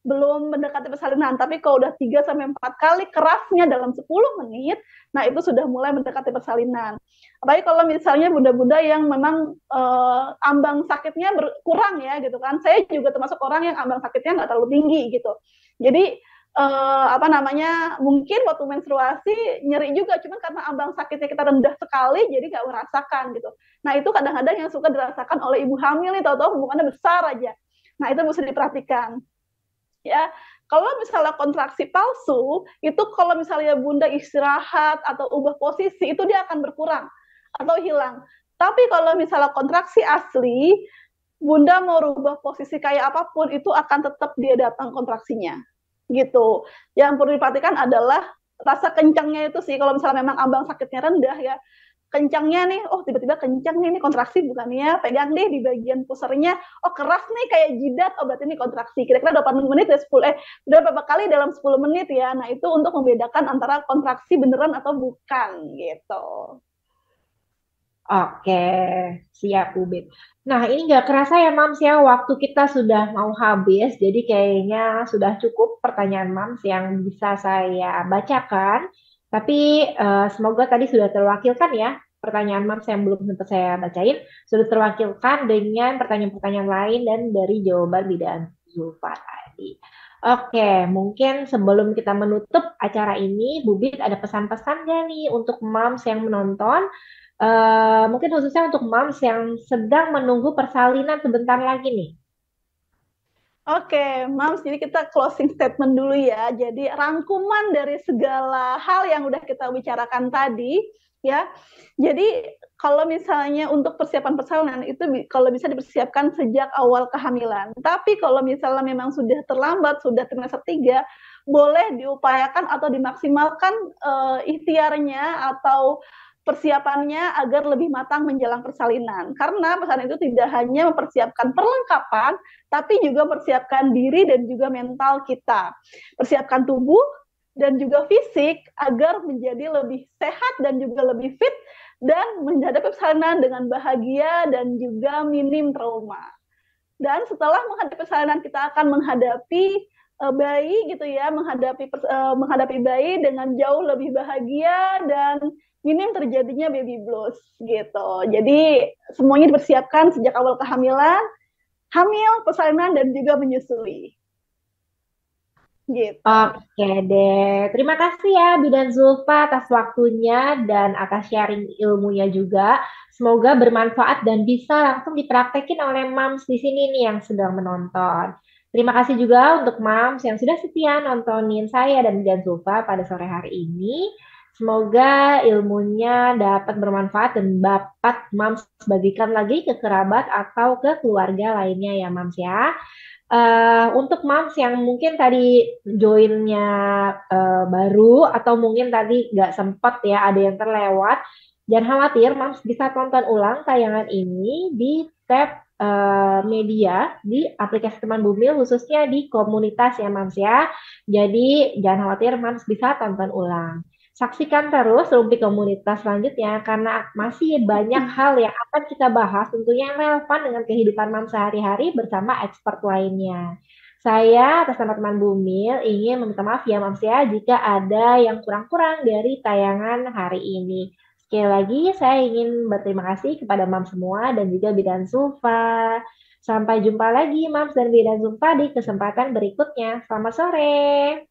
B: belum mendekati persalinan, tapi kalau udah 3 sampai 4 kali kerasnya dalam 10 menit, nah itu sudah mulai mendekati persalinan. Apalagi kalau misalnya bunda-bunda yang memang ambang sakitnya berkurang ya gitu kan. Saya juga termasuk orang yang ambang sakitnya nggak terlalu tinggi gitu. Jadi apa namanya, mungkin waktu menstruasi nyeri juga, cuma karena ambang sakitnya kita rendah sekali, jadi nggak merasakan gitu. Nah itu kadang-kadang yang suka dirasakan oleh ibu hamil nih, tahu-tahu hubungannya besar aja. Nah itu mesti diperhatikan. Ya, kalau misalnya kontraksi palsu, itu kalau misalnya bunda istirahat atau ubah posisi, itu dia akan berkurang atau hilang. Tapi kalau misalnya kontraksi asli, bunda mau rubah posisi kayak apapun, itu akan tetap dia datang kontraksinya. Gitu. Yang perlu diperhatikan adalah rasa kencangnya itu sih, kalau misalnya memang ambang sakitnya rendah ya, kencangnya nih, oh tiba-tiba kencang nih, ini kontraksi bukan ya, pegang deh di bagian pusarnya, oh keras nih kayak jidat, oh berarti ini kontraksi, kira-kira 8 menit ya 10, udah berapa kali dalam 10 menit ya, nah itu untuk membedakan antara kontraksi beneran atau bukan, gitu.
A: Oke, siap Ubed. Nah, ini nggak kerasa ya Mams ya, waktu kita sudah mau habis, jadi kayaknya sudah cukup pertanyaan Mams yang bisa saya bacakan. Tapi semoga tadi sudah terwakilkan ya, pertanyaan Mams yang belum sempat saya bacain, sudah terwakilkan dengan pertanyaan-pertanyaan lain dan dari jawaban bidan Zulfa tadi. Oke, mungkin sebelum kita menutup acara ini, Bu Bit ada pesan-pesan nggak nih untuk Mams yang menonton? Mungkin khususnya untuk moms yang sedang menunggu persalinan sebentar lagi nih.
B: Oke, Mams, jadi kita closing statement dulu ya. Jadi rangkuman dari segala hal yang udah kita bicarakan tadi, ya. Jadi kalau misalnya untuk persiapan persalinan itu kalau bisa dipersiapkan sejak awal kehamilan. Tapi kalau misalnya memang sudah terlambat, sudah trimester 3, boleh diupayakan atau dimaksimalkan ikhtiarnya atau persiapannya agar lebih matang menjelang persalinan. Karena persalinan itu tidak hanya mempersiapkan perlengkapan, tapi juga mempersiapkan diri dan juga mental kita. Persiapkan tubuh dan juga fisik agar menjadi lebih sehat dan juga lebih fit dan menghadapi persalinan dengan bahagia dan juga minim trauma. Dan setelah menghadapi persalinan kita akan menghadapi bayi gitu ya, menghadapi bayi dengan jauh lebih bahagia dan minim terjadinya baby blues gitu. Jadi semuanya dipersiapkan sejak awal kehamilan, hamil, persalinan dan juga menyusui. Gitu.
A: Oke deh, terima kasih ya Bidan Zulfa atas waktunya dan atas sharing ilmunya juga. Semoga bermanfaat dan bisa langsung dipraktekin oleh Mams di sini nih yang sedang menonton. Terima kasih juga untuk Mams yang sudah setia nontonin saya dan Bidan Zulfa pada sore hari ini. Semoga ilmunya dapat bermanfaat dan dapat Mams bagikan lagi ke kerabat atau ke keluarga lainnya ya Mams ya. Untuk moms yang mungkin tadi joinnya baru atau mungkin tadi nggak sempat ya ada yang terlewat, jangan khawatir, moms bisa tonton ulang tayangan ini di tab media di aplikasi Teman Bumil khususnya di komunitas ya moms ya. Jadi jangan khawatir, moms bisa tonton ulang. Saksikan terus Rumpi Komunitas selanjutnya karena masih banyak hal yang akan kita bahas tentunya yang relevan dengan kehidupan Mam sehari-hari bersama expert lainnya. Saya atas nama teman Bumil ingin meminta maaf ya Mams ya jika ada yang kurang-kurang dari tayangan hari ini. Sekali lagi saya ingin berterima kasih kepada Mam semua dan juga Bidan Zulfa. Sampai jumpa lagi Mams dan Bidan Zulfa di kesempatan berikutnya. Selamat sore.